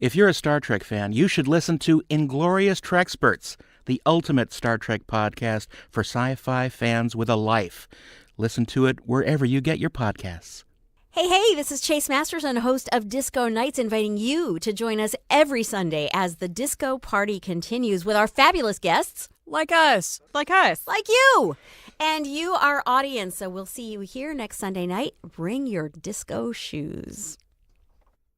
If you're a Star Trek fan, you should listen to Inglorious Treksperts, the ultimate Star Trek podcast for sci-fi fans with a life. Listen to it wherever you get your podcasts. Hey, this is Chase Masterson, host of Disco Nights, inviting you to join us every Sunday as the disco party continues with our fabulous guests. Like us. Like you. And you, our audience. So we'll see you here next Sunday night. Bring your disco shoes.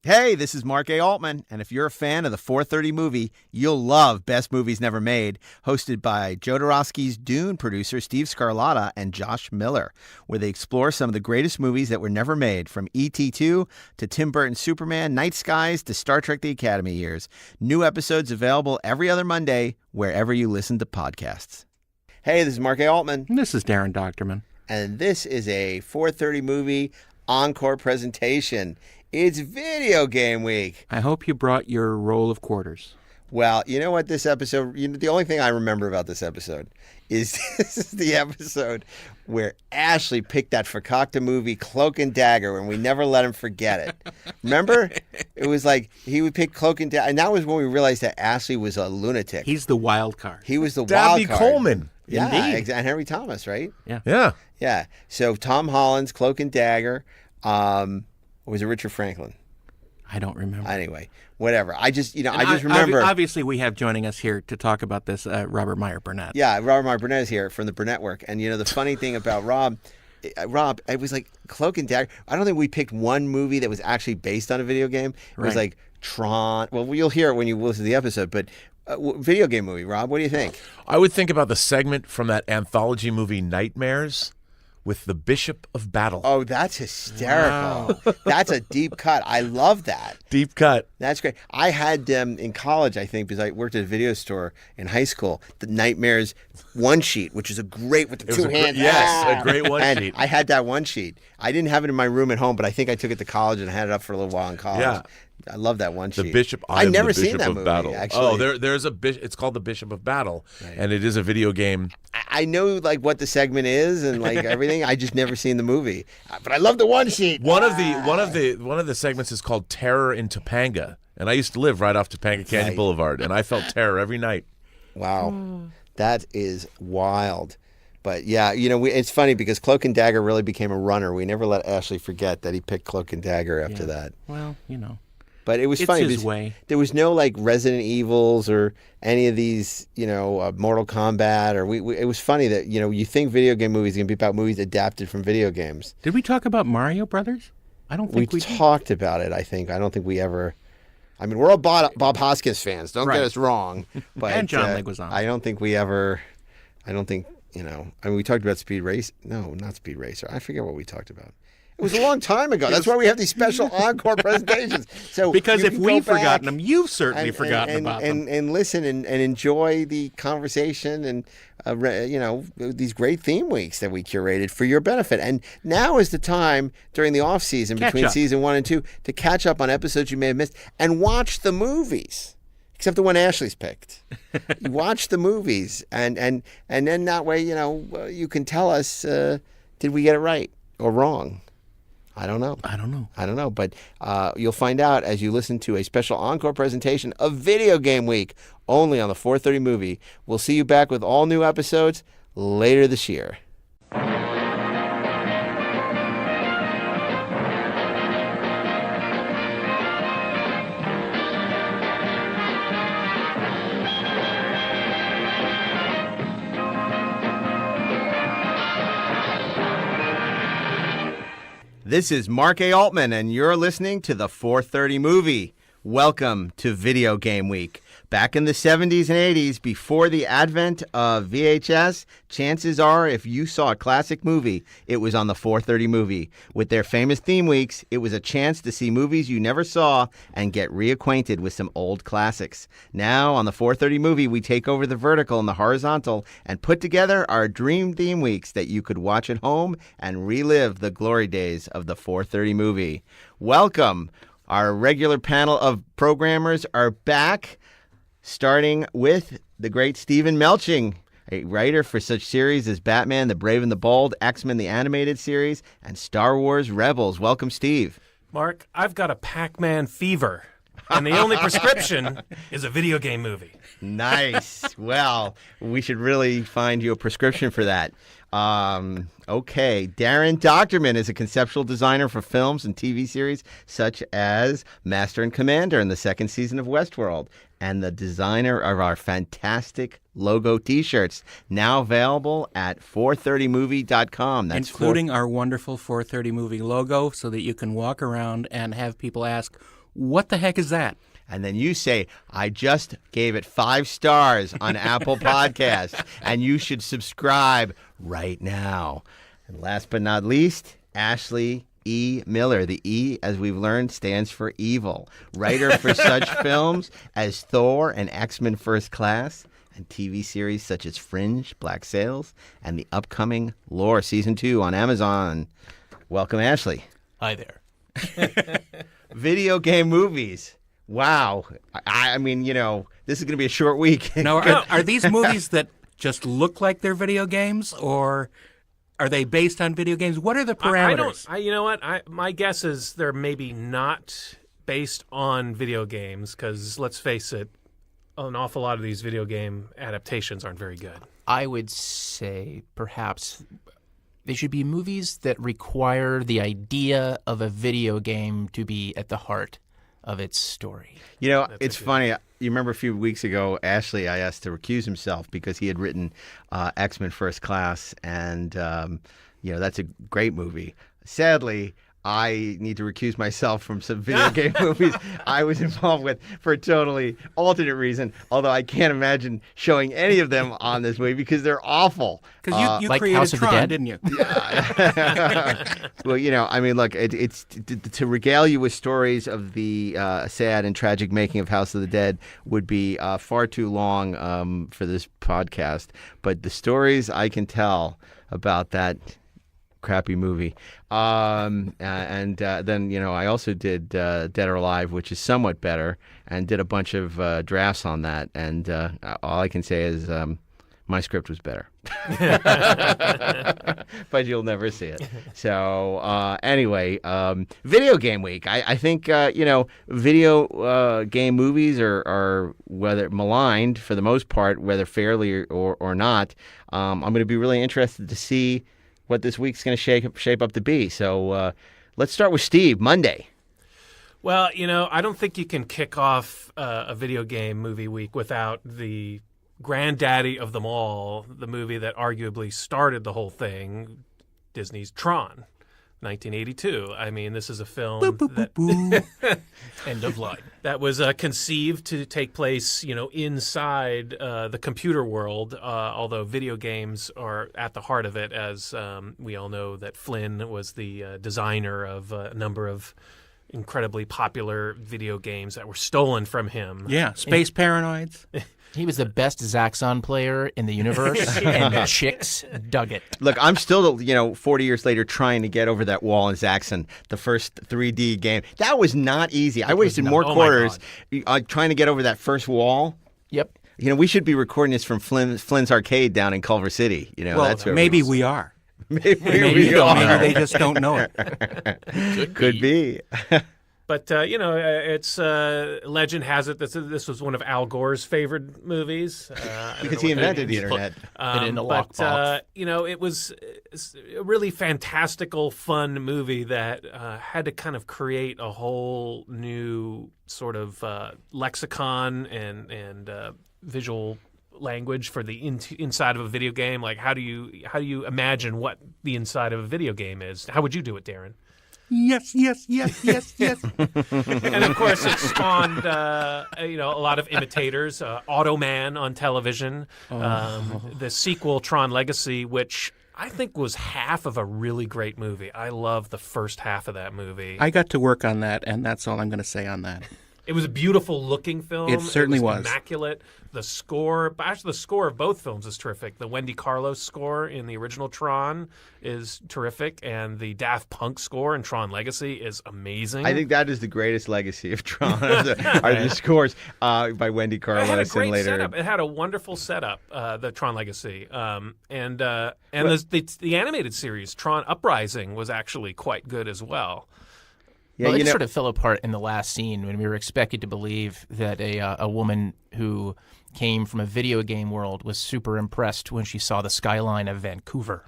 Hey, this is Mark A. Altman, and if you're a fan of the 4:30 movie, you'll love Best Movies Never Made, hosted by Jodorowsky's Dune producer Steve Scarlatta and Josh Miller, where they explore some of the greatest movies that were never made, from E.T. 2 to Tim Burton's Superman, Night Skies to Star Trek The Academy Years. New episodes available every other Monday, wherever you listen to podcasts. Hey, this is Mark A. Altman. And this is Darren Doctorman. And this is a 4:30 movie encore presentation. It's video game week. I hope you brought your roll of quarters. Well, you know what, this episode, the only thing I remember about this episode is this is the episode where Ashley picked that fakakta movie, Cloak and Dagger, and we never let him forget it. Remember? It was like he would pick Cloak and Dagger, and that was when we realized that Ashley was a lunatic. He's the wild card. He was the Dabby wild card. Coleman. Yeah, Indeed. and Henry Thomas, right? Yeah. Yeah. So Tom Holland's Cloak and Dagger. Or was it Richard Franklin? I don't remember. Anyway, whatever. I just remember. Obviously, we have joining us here to talk about this Robert Meyer Burnett. Yeah, Robert Meyer Burnett is here from the Burnett Work. And, the funny thing about Rob, it was like Cloak and Dagger. I don't think we picked one movie that was actually based on a video game. It was like Tron. Well, you'll hear it when you listen to the episode, but video game movie. Rob, what do you think? I would think about the segment from that anthology movie Nightmares with the Bishop of Battle. Oh, that's hysterical. Wow. That's a deep cut. I love that. Deep cut. That's great. I had in college, I think, because I worked at a video store in high school, the Nightmares one sheet, which is a great with the two hands. Yes, a great one sheet. I had that one sheet. I didn't have it in my room at home, but I think I took it to college and had it up for a little while in college. Yeah. I love that one sheet. The Bishop. I've never seen seen that movie. Battle. Actually. Oh, there's a bishop. It's called the Bishop of Battle, and it is a video game. I know what the segment is and everything. I just never seen the movie, but I love the one sheet. One of the segments is called Terror in Topanga, and I used to live right off Topanga Canyon Boulevard, and I felt terror every night. Wow, that is wild. But yeah, it's funny because Cloak and Dagger really became a runner. We never let Ashley forget that he picked Cloak and Dagger after that. Well, But it was funny. It's his way. There was no Resident Evils or any of these, Mortal Kombat. Or it was funny that you think video game movies are going to be about movies adapted from video games. Did we talk about Mario Brothers? I don't think we talked about it. I don't think we ever. I mean, we're all Bob Hoskins fans. Don't get us wrong. But and John Leguizamo. I don't think we ever. I don't think we talked about Speed Race. No, not Speed Racer. I forget what we talked about. It was a long time ago. That's why we have these special encore presentations. So because if we've forgotten them, you've certainly forgotten about them. And listen and enjoy the conversation and these great theme weeks that we curated for your benefit. And now is the time during the off season between season 1 and 2 to catch up on episodes you may have missed and watch the movies. Except the one Ashley's picked. You watch the movies, and then that way, you can tell us, did we get it right or wrong? I don't know. But you'll find out as you listen to a special encore presentation of Video Game Week, only on the 4:30 movie. We'll see you back with all new episodes later this year. This is Mark A. Altman, and you're listening to the 4:30 movie. Welcome to Video Game Week. Back in the 70s and 80s, before the advent of VHS, chances are if you saw a classic movie, it was on the 4:30 movie. With their famous theme weeks, it was a chance to see movies you never saw and get reacquainted with some old classics. Now, on the 4:30 movie, we take over the vertical and the horizontal and put together our dream theme weeks that you could watch at home and relive the glory days of the 4:30 movie. Welcome. Our regular panel of programmers are back, starting with the great Stephen Melching, a writer for such series as Batman, The Brave and the Bold, X-Men the Animated Series, and Star Wars Rebels. Welcome, Steve. Mark, I've got a Pac-Man fever. And the only prescription is a video game movie. Nice. Well, we should really find you a prescription for that. Okay. Darren Doctorman is a conceptual designer for films and TV series such as Master and Commander in the second season of Westworld, and the designer of our fantastic logo T-shirts, now available at 430movie.com. That's including our wonderful 430 movie logo, so that you can walk around and have people ask, what the heck is that? And then you say, I just gave it 5 stars on Apple Podcasts, and you should subscribe right now. And last but not least, Ashley E. Miller. The E, as we've learned, stands for evil. Writer for such films as Thor and X-Men First Class, and TV series such as Fringe, Black Sails, and the upcoming Lore Season 2 on Amazon. Welcome, Ashley. Hi there. Video game movies. Wow. I mean, this is going to be a short week. Now, are these movies that just look like they're video games, or are they based on video games? What are the parameters? You know what? My guess is they're maybe not based on video games, because let's face it, an awful lot of these video game adaptations aren't very good. I would say perhaps they should be movies that require the idea of a video game to be at the heart of its story. It's funny. You remember a few weeks ago, Ashley, I asked to recuse himself because he had written X-Men First Class, and that's a great movie. Sadly, I need to recuse myself from some video game movies I was involved with for a totally alternate reason, although I can't imagine showing any of them on this movie because they're awful. Because you like created House of the Tron, Dead? didn't you? Well, look, it's to regale you with stories of the sad and tragic making of House of the Dead would be far too long for this podcast. But the stories I can tell about that crappy movie. And then, I also did Dead or Alive, which is somewhat better, and did a bunch of drafts on that. And all I can say is my script was better. But you'll never see it. So anyway, video game week. I think, video game movies are whether maligned for the most part, whether fairly or not. I'm going to be really interested to see what this week's going to shape up to be. So let's start with Steve, Monday. Well, I don't think you can kick off a video game movie week without the granddaddy of them all, the movie that arguably started the whole thing, Disney's Tron, 1982. I mean, this is a film End of line. That was conceived to take place, inside the computer world, although video games are at the heart of it, as we all know that Flynn was the designer of a number of incredibly popular video games that were stolen from him. Yeah, Space Paranoids. He was the best Zaxxon player in the universe, and the chicks dug it. Look, I'm still, 40 years later trying to get over that wall in Zaxxon, the first 3D game. That was not easy. I wasted more quarters trying to get over that first wall. Yep. We should be recording this from Flynn's Arcade down in Culver City. That's where maybe we are. Maybe we are. Maybe they just don't know it. Could be. But, it's legend has it that this was one of Al Gore's favorite movies. Because he invented the internet. Put it in a lockbox. It was a really fantastical, fun movie that had to kind of create a whole new sort of lexicon and visual language for the inside of a video game. Like, how do you imagine what the inside of a video game is? How would you do it, Darren? Yes. And of course, it spawned a lot of imitators. Automan on television, the sequel Tron Legacy, which I think was half of a really great movie. I love the first half of that movie. I got to work on that, and that's all I'm going to say on that. It was a beautiful looking film. It certainly was. Immaculate. The score, actually the score of both films is terrific. The Wendy Carlos score in the original Tron is terrific, and the Daft Punk score in Tron Legacy is amazing. I think that is the greatest legacy of Tron, are the scores by Wendy Carlos. It had a great and later. setup. It had a wonderful setup, the Tron Legacy. And the animated series, Tron Uprising, was actually quite good as well. Yeah, Well, it sort of fell apart in the last scene when we were expected to believe that a woman who came from a video game world was super impressed when she saw the skyline of Vancouver.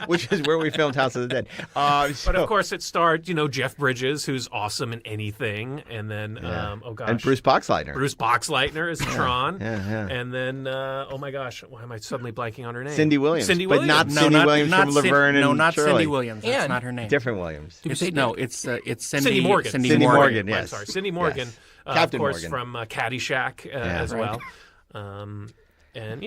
which is where we filmed House of the Dead. But of course, it starred Jeff Bridges, who's awesome in anything, and then oh gosh, and Bruce Boxleitner. Bruce Boxleitner is Tron, yeah. and then oh my gosh, why am I suddenly blanking on her name? Cindy Williams. Cindy But Williams. not Cindy Williams from Laverne and No, not Shirley. Cindy Williams. That's And- not her name. Different Williams. It's Cindy, Cindy Morgan. Cindy Morgan, I'm yes. sorry, Cindy Morgan. Yes. Captain of course, Morgan. from Caddyshack as Right. well. And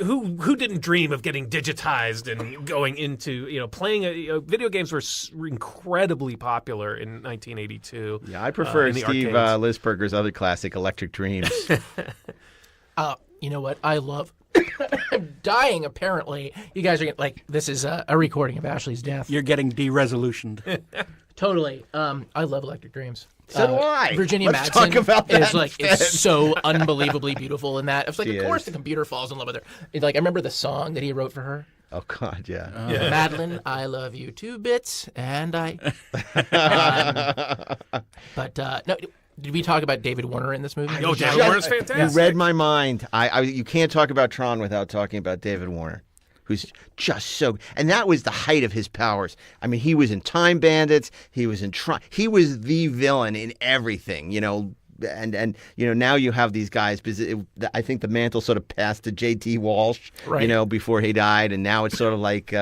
who didn't dream of getting digitized and going into playing video games were incredibly popular in 1982. Yeah, I prefer in the Steve arcades. Lisberger's other classic, Electric Dreams. You know what? I love. I'm dying. Apparently, you guys are like this is a recording of Ashley's death. You're getting de-resolutioned. Totally. I love Electric Dreams. So do I. Virginia Let's Madsen talk about that is like instead. is so unbelievably beautiful in that. It's like, She of course, is. the computer falls in love with her. It's like I remember the song that he wrote for her. Oh, God, yeah. Madeline, I love you 2 bits, and I. But no, did we talk about David Warner in this movie? Oh, David Warner's fantastic. You read my mind. You can't talk about Tron without talking about David Warner, who's just so. And that was the height of his powers. I mean, he was in Time Bandits. He was in Tron. He was the villain in everything. And now you have these guys because I think the mantle sort of passed to J.T. Walsh, Right. Before he died, and now it's sort of like.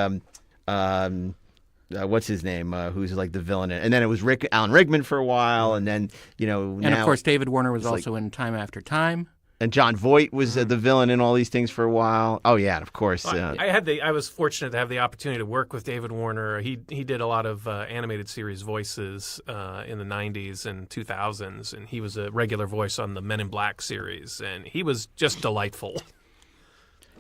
What's his name? Who's like the villain? And then it was Alan Rickman for a while, and then And now, of course, David Warner was like- also in Time After Time. and John Voight was the villain in all these things for a while. Oh yeah, and of course. I was fortunate to have the opportunity to work with David Warner. He did a lot of animated series voices in the 90s and 2000s, and he was a regular voice on the Men in Black series, and he was just delightful.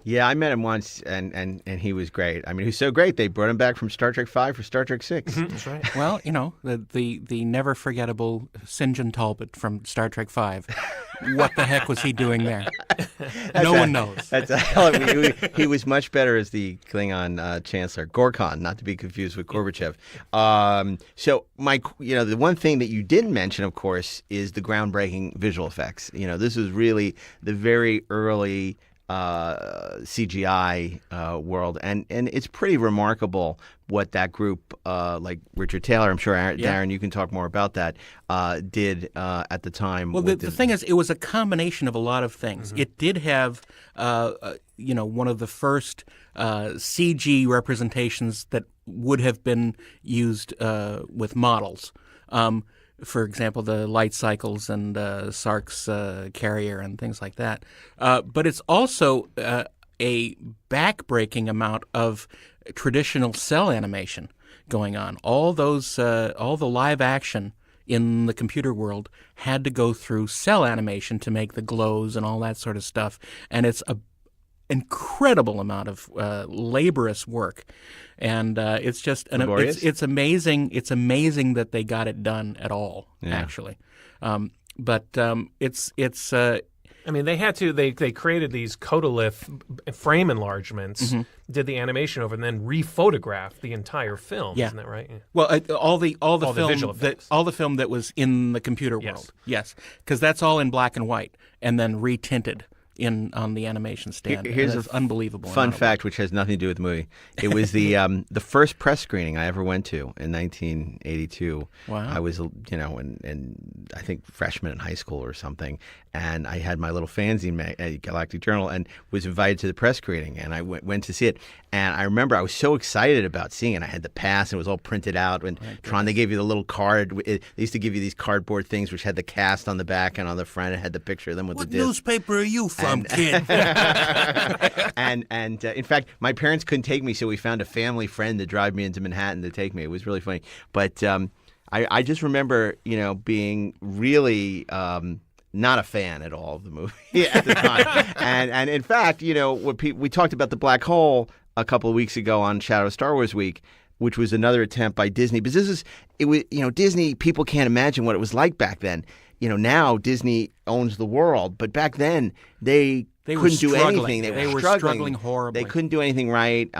Yeah, I met him once, and he was great. I mean, he was so great they brought him back from Star Trek V for Star Trek VI. That's right. Well, the never forgettable St. John Talbot from Star Trek V. What the heck was he doing there? No one knows. That's a hell of he was much better as the Klingon Chancellor Gorkon, not to be confused with Gorbachev. So, Mike, the one thing that you didn't mention, of course, is the groundbreaking visual effects. This was really the very early CGI world, and it's pretty remarkable what that group, like Richard Taylor, I'm sure Darren, you can talk more about that, did at the time. Well, the thing is, it was a combination of a lot of things. Mm-hmm. It did have, one of the first CG representations that would have been used with models. For example, the light cycles and Sark's carrier and things like that. But it's also a back-breaking amount of traditional cell animation going on. All the live action in the computer world had to go through cell animation to make the glows and all that sort of stuff. And it's a incredible amount of laborious work, and it's just it's amazing. It's amazing that they got it done at all. Yeah. Actually, but it's. I mean, they had to. They created these Codolith frame enlargements, did the animation over, and then rephotographed the entire film. Yeah. Isn't that right? Yeah. Well, all the the film visual effects. all the film that was in the computer Yes. world, yes, because that's all in black and white, and then retinted on the animation stand. Here's and it's unbelievable. fun amount of fact, which has nothing to do with the movie. It was the first press screening I ever went to in 1982. Wow. I was, in I think freshman in high school or something, and I had my little fanzine at Galactic Journal and was invited to the press screening, and I went to see it. And I remember I was so excited about seeing it. I had the pass, and it was all printed out. And Tron, they gave you the little card. They used to give you these cardboard things which had the cast on the back, and on the front it had the picture of them with What the disc. newspaper are you from, kid? and in fact, my parents couldn't take me, so we found a family friend to drive me into Manhattan to take me. It was really funny. But I just remember, being really not a fan at all of the movie at the time. and in fact, we talked about the black hole a couple of weeks ago on Shadow of Star Wars Week, which was another attempt by Disney. But Disney, people can't imagine what it was like back then. Now Disney owns the world, but back then they couldn't do struggling. anything. They were struggling horribly. They couldn't do anything right.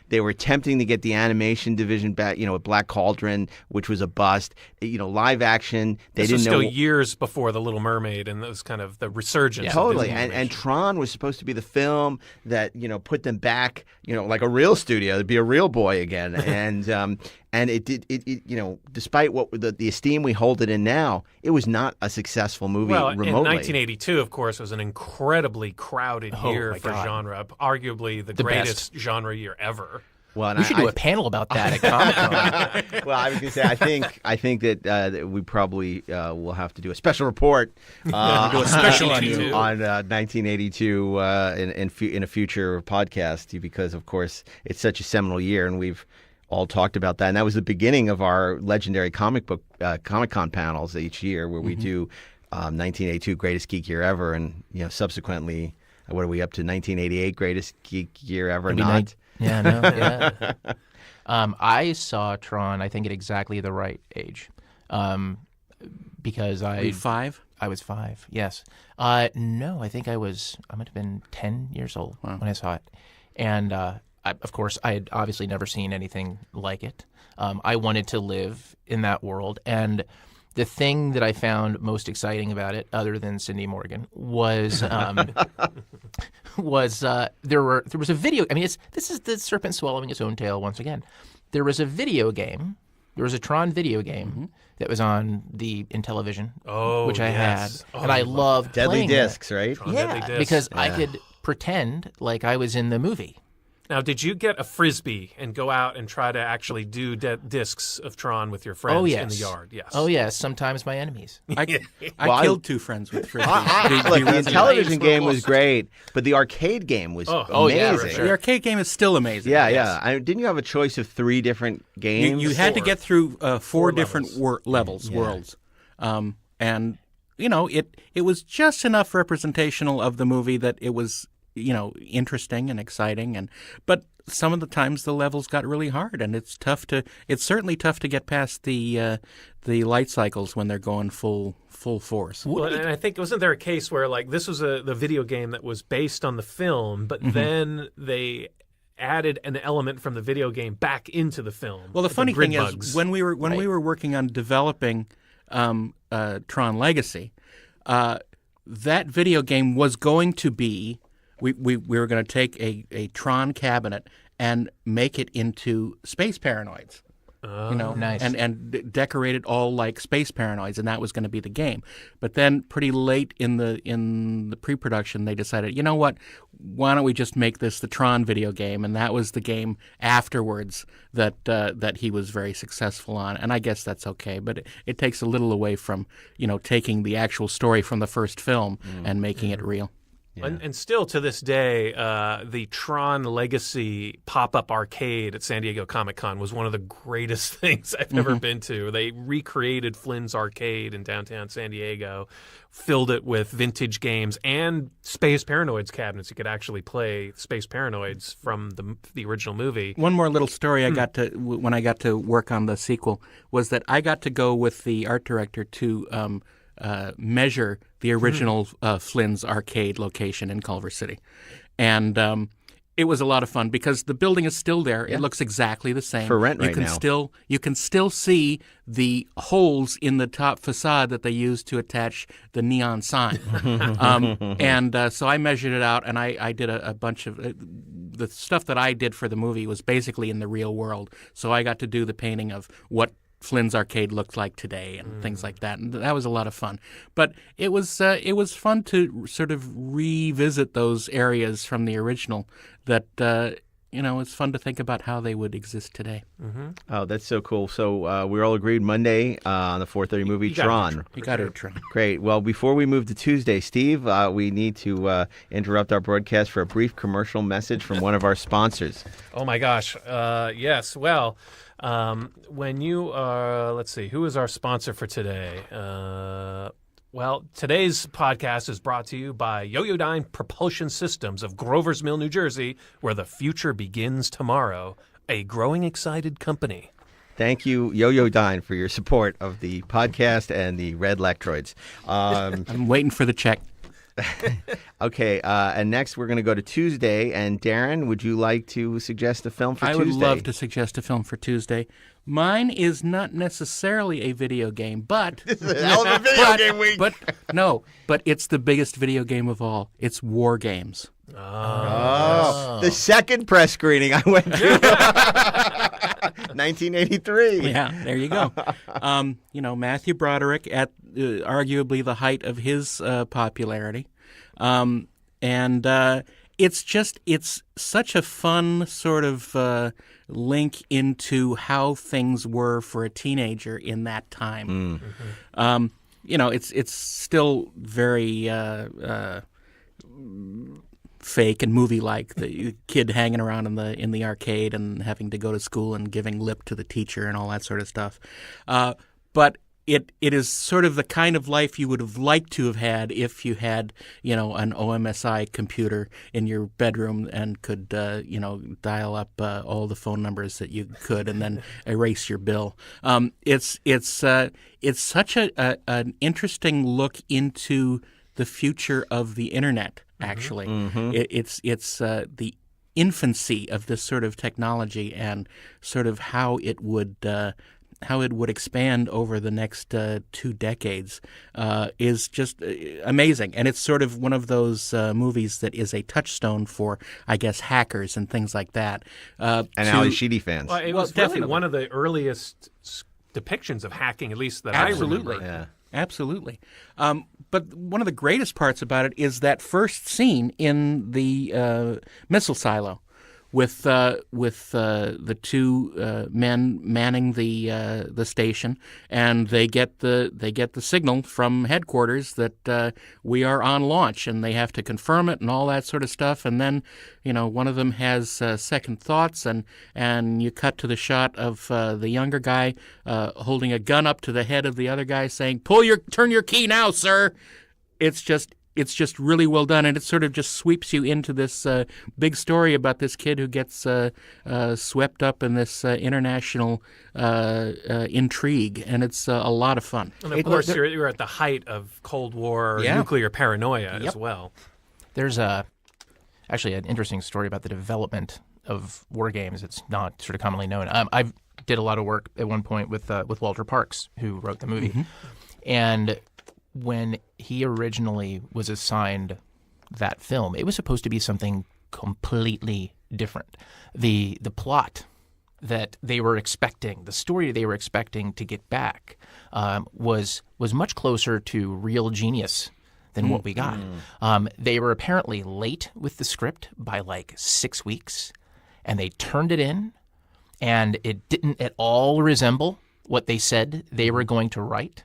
They were attempting to get the animation division back, with Black Cauldron, which was a bust. Live action. They This didn't was know. still years before The Little Mermaid, and that was kind of the resurgence. of Totally, Disney and animation. Tron was supposed to be the film that put them back, like a real studio, to be a real boy again, and it did. Despite what the esteem we hold it in now, it was not a successful movie Well, remotely. in 1982, of course, was an incredibly crowded year my for God. genre, arguably the greatest genre year ever. Well, and We should do a panel about that at Comic-Con. Well, I was going to say, I think that we probably will have to do a special report do a special on you. on 1982 in a future podcast, because, of course, it's such a seminal year, and we've all talked about that. And that was the beginning of our legendary Comic-Con panels each year, where we do 1982 Greatest Geek Year Ever, and subsequently, what are we up to? 1988 Greatest Geek Year Ever? Maybe Not. Yeah, no, yeah. I saw Tron, I think, at exactly the right age, because Were you 5? I was 5. Yes. No, I think I might have been 10 years old when I saw it, and of course, I had obviously never seen anything like it. I wanted to live in that world, and the thing that I found most exciting about it, other than Cindy Morgan, was there was a video. I mean, this is the serpent swallowing its own tail once again. There was a video game. There was a Tron video game that was on the Intellivision, which I yes. had, and I loved Deadly playing Discs, it. right? Tron Yeah, Deadly Discs. because I could pretend like I was in the movie. Now, did you get a Frisbee and go out and try to actually do discs of Tron with your friends in the yard? Yes. Oh, yes. Sometimes my enemies. I Well, killed 2 friends with frisbees. Look, the Resident- Intellivision game was great, but the arcade game was amazing. yeah, for sure. The arcade game is still amazing. Yeah, yes. yeah. Didn't you have a choice of 3 different games? You had to get through 4 different levels. worlds. And, it was just enough representational of the movie that it was, interesting and exciting. But some of the times the levels got really hard, and it's certainly tough to get past the light cycles when they're going full force. Well, and I think, wasn't there a case where, like, this was the video game that was based on the film, but then they added an element from the video game back into the film? Well, the funny thing grid is, bugs. when we were working on developing Tron Legacy, that video game was going to be we were going to take a Tron cabinet and make it into Space Paranoids. Nice. and decorate it all like Space Paranoids, and that was going to be the game. But then, pretty late in the pre-production, they decided, you know what? Why don't we just make this the Tron video game? And that was the game afterwards that he was very successful on. And I guess that's okay, but it takes a little away from taking the actual story from the first film and making it real. And still to this day, the Tron Legacy pop-up arcade at San Diego Comic-Con was one of the greatest things I've ever been to. They recreated Flynn's Arcade in downtown San Diego, filled it with vintage games and Space Paranoids cabinets. You could actually play Space Paranoids from the original movie. One more little story I got to when I got to work on the sequel was that I got to go with the art director to measure the original Flynn's Arcade location in Culver City. And it was a lot of fun because the building is still there. It looks exactly the same. For rent you right can now. You can still see the holes in the top facade that they used to attach the neon sign. So I measured it out, and I did a bunch of the stuff that I did for the movie was basically in the real world. So I got to do the painting of what Flynn's Arcade looked like today and things like that, and that was a lot of fun. But it was fun to sort of revisit those areas from the original that it's fun to think about how they would exist today. Oh, that's so cool. So we all agreed Monday on the 4:30 movie Tron. You got it, Tron. Great. Well, before we move to Tuesday, Steve, we need to interrupt our broadcast for a brief commercial message from one of our sponsors. Oh my gosh. Yes. Well, when you let's see, who is our sponsor for today? Well, today's podcast is brought to you by Yoyodyne Propulsion Systems of Grover's Mill, New Jersey, where the future begins tomorrow. A growing excited company. Thank you, Yoyodyne, for your support of the podcast and the Red Lectroids. I'm waiting for the check. Okay, and next we're going to go to Tuesday. And Darren, would you like to suggest a film for I Tuesday? would love to suggest a film for Tuesday. Mine is not necessarily a video game, but This is a hell of a video game week. but it's the biggest video game of all. It's War Games. Oh, the second press screening I went to, 1983. Yeah, there you go. Matthew Broderick at arguably the height of his popularity. It's such a fun sort of link into how things were for a teenager in that time. It's still very fake and movie-like. The kid hanging around in the arcade and having to go to school and giving lip to the teacher and all that sort of stuff. But it is sort of the kind of life you would have liked to have had if you had, an OMSI computer in your bedroom and could, dial up all the phone numbers that you could and then erase your bill. It's such an interesting look into the future of the internet. Actually, it's the infancy of this sort of technology and sort of how it would expand over the next 2 decades is just amazing. And it's sort of one of those movies that is a touchstone for, I guess, hackers and things like that. And Ali Sheedy fans. Well, it was definitely really one of the earliest depictions of hacking, at least that I remember. Yeah. Absolutely. But one of the greatest parts about it is that first scene in the missile silo with the two men manning the station, and they get the signal from headquarters that we are on launch, and they have to confirm it and all that sort of stuff. And then one of them has second thoughts, and you cut to the shot of the younger guy holding a gun up to the head of the other guy, saying, "Turn your key now, sir." It's just really well done, and it sort of just sweeps you into this big story about this kid who gets swept up in this international intrigue, and it's a lot of fun. And of course, you're at the height of Cold War nuclear paranoia as well. There's actually an interesting story about the development of war games. It's not sort of commonly known. I did a lot of work at one point with Walter Parks, who wrote the movie, and when he originally was assigned that film, it was supposed to be something completely different. The plot that they were expecting, the story they were expecting to get back, was much closer to Real Genius than what we got. They were apparently late with the script by like 6 weeks, and they turned it in, and it didn't at all resemble what they said they were going to write.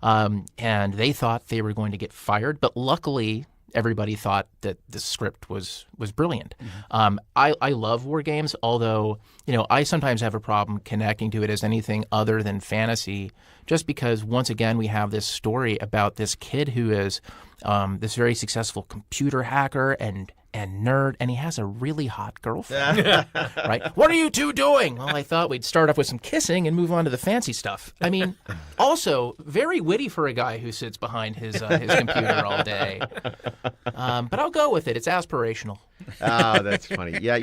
And they thought they were going to get fired, but luckily everybody thought that the script was brilliant. I love war games, although I sometimes have a problem connecting to it as anything other than fantasy, just because once again we have this story about this kid who is this very successful computer hacker and nerd, and he has a really hot girlfriend. Right? What are you two doing? Well, I thought we'd start off with some kissing and move on to the fancy stuff. I mean, also very witty for a guy who sits behind his computer all day. But I'll go with it. It's aspirational. Oh, that's funny. Yeah,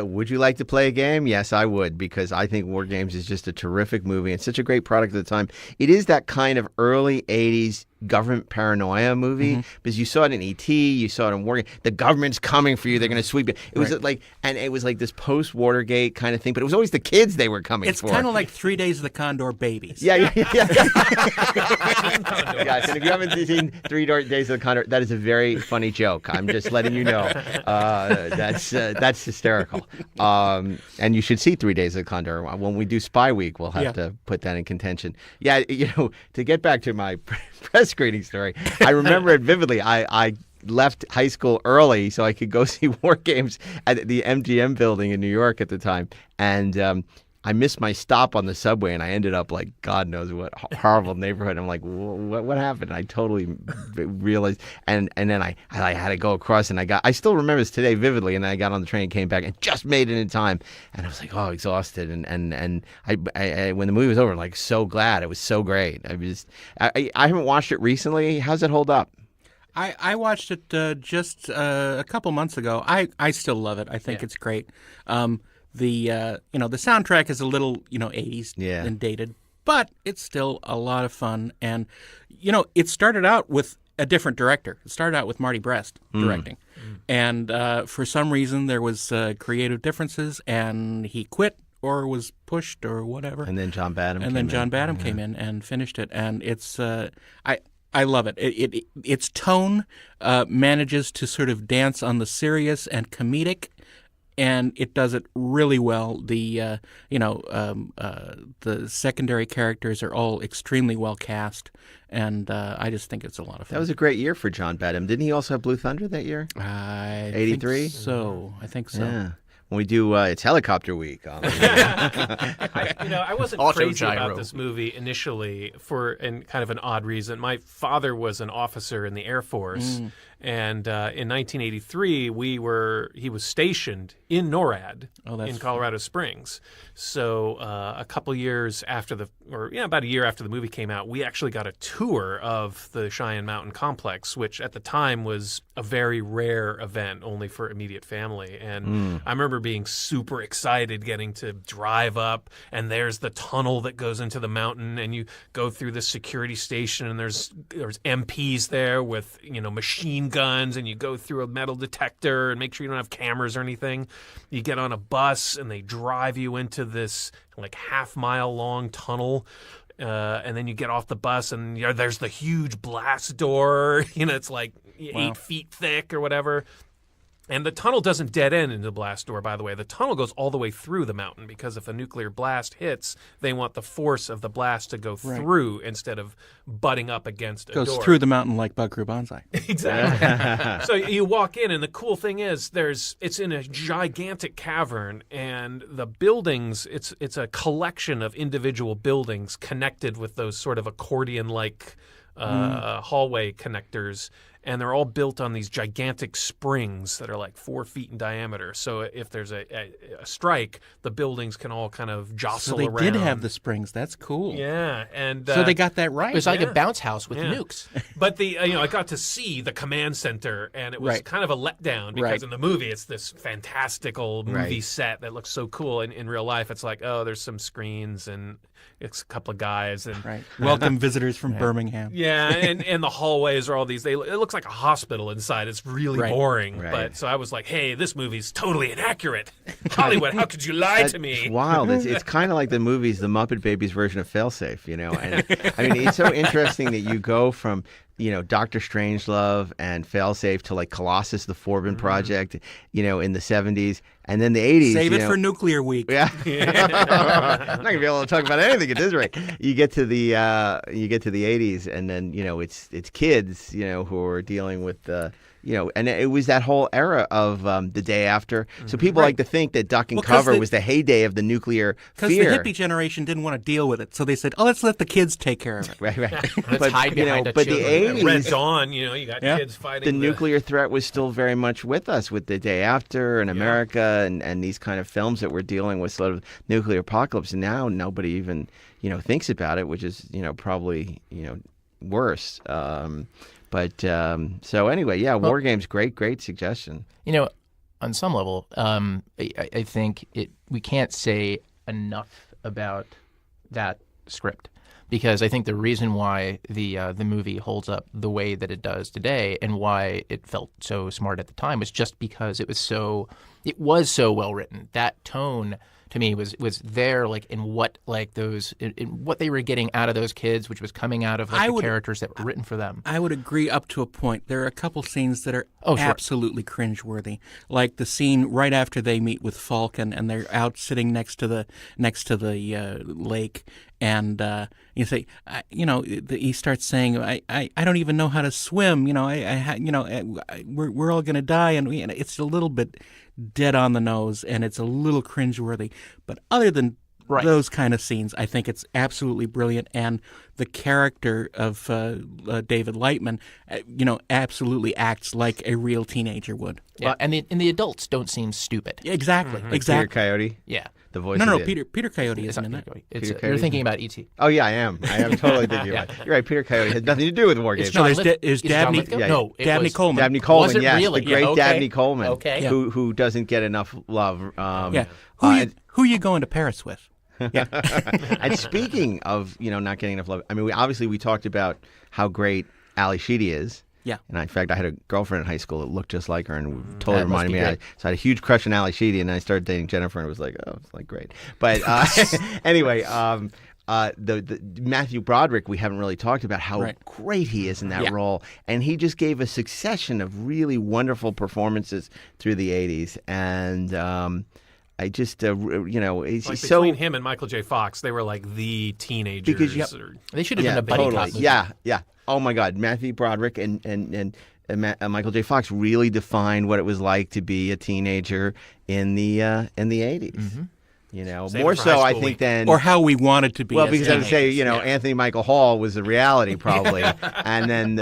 would you like to play a game? Yes, I would, because I think War Games is just a terrific movie and such a great product at the time. It is that kind of early 80s government paranoia movie, because you saw it in E.T., you saw it in War Games. The government's coming for you. They're going to sweep you. It was it was like this post-Watergate kind of thing, but it was always the kids they were coming for. It's kind of like 3 Days of the Condor Babies. Yeah. Yes, and if you haven't seen 3 Days of the Condor, that is a very funny joke. I'm just letting you know. That's hysterical. And you should see 3 Days of the Condor. When we do Spy Week, we'll have to put that in contention. Yeah, to get back to my press screening story, I remember it vividly. I left high school early so I could go see War Games at the MGM building in New York at the time. And I missed my stop on the subway, and I ended up like God knows what horrible neighborhood. I'm like, what happened? I totally realized, and then I had to go across, and I still remember this today vividly. And then I got on the train, came back, and just made it in time. And I was like, exhausted, and I when the movie was over, I'm like so glad. It was so great. I haven't watched it recently. How's it hold up? I watched it just a couple months ago. I still love it. I think it's great. The soundtrack is a little 80s and dated, but it's still a lot of fun. And it started out with a different director. It started out with Marty Brest directing, and for some reason there was creative differences, and he quit or was pushed or whatever. And then John Badham came in and finished it, and it's I love it. Its tone manages to sort of dance on the serious and comedic, and it does it really well. The secondary characters are all extremely well cast, and I just think it's a lot of fun. That was a great year for John Badham. Didn't he also have Blue Thunder that year? 83? I think so. Yeah. When we do, it's Helicopter Week. I wasn't Auto crazy gyro. about this movie initially for kind of an odd reason. My father was an officer in the Air Force, and in 1983 he was stationed in NORAD in Colorado Springs. So a couple years after about a year after the movie came out, we actually got a tour of the Cheyenne Mountain Complex, which at the time was a very rare event, only for immediate family. And I remember being super excited getting to drive up, and there's the tunnel that goes into the mountain, and you go through the security station, and there's MPs there with machine guns, and you go through a metal detector and make sure you don't have cameras or anything. You get on a bus, and they drive you into this like half-mile long tunnel. And then you get off the bus, and there's the huge blast door. It's like 8 feet thick or whatever. And the tunnel doesn't dead end into the blast door, by the way. The tunnel goes all the way through the mountain, because if a nuclear blast hits, they want the force of the blast to go through instead of butting up against a door. Goes through the mountain like Buckaroo Banzai. Exactly. So you walk in, and the cool thing is it's in a gigantic cavern, and the buildings, it's a collection of individual buildings connected with those sort of accordion-like hallway connectors. And they're all built on these gigantic springs that are like 4 feet in diameter. So if there's a strike, the buildings can all kind of jostle around. So they did have the springs. That's cool. Yeah, and so they got that right. It was like a bounce house with nukes. But I got to see the command center, and it was kind of a letdown, because in the movie it's this fantastical movie set that looks so cool. And in real life, it's like, oh, there's some screens and it's a couple of guys and welcome visitors from Birmingham. Yeah, and the hallways are all these. It looks like a hospital inside. It's really boring. Right. But so I was like, hey, this movie's totally inaccurate. Hollywood, how could you lie to me? It's wild. It's kind of like the movies, the Muppet Babies version of Failsafe, And I mean, it's so interesting that you go from Dr. Strangelove and Failsafe to like Colossus, the Forbin Project, in the 70s, and then the 80s. Save it for Nuclear Week. Yeah, I'm not gonna be able to talk about anything at this rate. You get to the 80s, and then it's kids who are dealing with and it was that whole era of the day after. So people like to think that Duck and Cover was the heyday of the nuclear fear. Because the hippie generation didn't want to deal with it, so they said, "Oh, let's let the kids take care of it." Right. Let's hide behind but the children. 80s, Red Dawn, you got kids fighting. the nuclear threat was still very much with us, with the day after and America and these kind of films that were dealing with sort of nuclear apocalypse. And now nobody even thinks about it, which is probably worse. So anyway, War Games, great suggestion. On some level, I think we can't say enough about that script, because I think the reason why the movie holds up the way that it does today, and why it felt so smart at the time, was just because it was so well written. That tone, to me, was there, like in what they were getting out of those kids, which was coming out of the characters that were written for them. I would agree up to a point. There are a couple scenes that are absolutely cringeworthy, like the scene right after they meet with Falcon and they're out sitting next to the lake, and you say, he starts saying, I don't even know how to swim. We're all going to die, and it's a little bit dead on the nose, and it's a little cringeworthy. But other than Right. those kind of scenes. I think it's absolutely brilliant, and the character of David Lightman, absolutely acts like a real teenager would. Yeah, and the adults don't seem stupid. Exactly, Peter exactly. Coyote, Yeah. the voice. No, of the- Peter Coyote isn't in Peter it. Coyote. Peter You're Coyote? thinking about E.T. Oh yeah, I am totally thinking about it. You're right. Peter Coyote has nothing to do with war games. No, there's John there's Lith- is John Dabney. Lithgow? Yeah, No, it Dabney was- Coleman. Dabney Coleman, Was it yes, really? the great Yeah, okay. Dabney Coleman, Okay. Yeah. who doesn't get enough love. Yeah. Who you going to Paris with? And speaking of not getting enough love, I mean, we talked about how great Ali Sheedy is. Yeah. And in fact, I had a girlfriend in high school that looked just like her and totally That must reminded be me. great. So I had a huge crush on Ali Sheedy, and then I started dating Jennifer, and it was like, oh, it's like great. But anyway, the Matthew Broderick, we haven't really talked about how Right. great he is in that Yeah. role, and he just gave a succession of really wonderful performances through the '80s, and I just he's Like so between him and Michael J. Fox, they were like the teenagers. Because you- They should have been a buddy cop movie. Yeah. Oh my God, Matthew Broderick and Michael J. Fox really defined what it was like to be a teenager in the '80s. Save More it for so, high I school think week. than Or how we wanted to be. well, as because I would say teenagers. Anthony Michael Hall was the reality probably, and then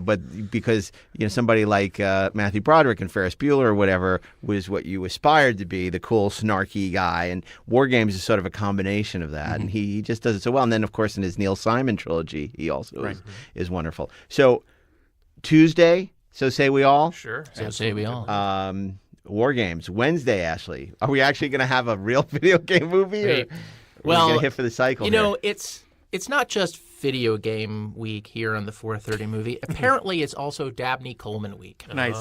but because somebody like Matthew Broderick and Ferris Bueller or whatever was what you aspired to be, the cool snarky guy, and War Games is sort of a combination of that, and he just does it so well. And then of course in his Neil Simon trilogy, he also is wonderful. So Tuesday, so say we all. Sure. So say we all. War Games Wednesday. Ashley, are we actually going to have a real video game movie? Wait. Or Well, going to hit for the cycle? it's not just video game week here on the 430 movie. Apparently, it's also Dabney Coleman week. Nice.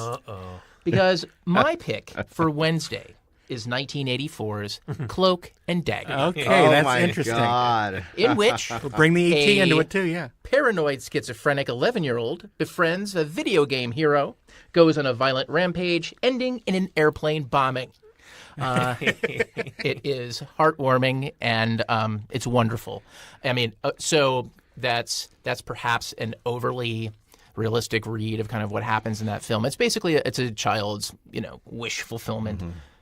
Because my pick for Wednesday is 1984's Cloak and Dagger, Okay, Oh that's my interesting. God. in which We'll bring the ET A- into it too. Yeah. paranoid schizophrenic 11-year-old befriends a video game hero, goes on a violent rampage, ending in an airplane bombing. It is heartwarming and it's wonderful. I mean, so that's perhaps an overly realistic read of kind of what happens in that film. It's basically it's a child's wish fulfillment.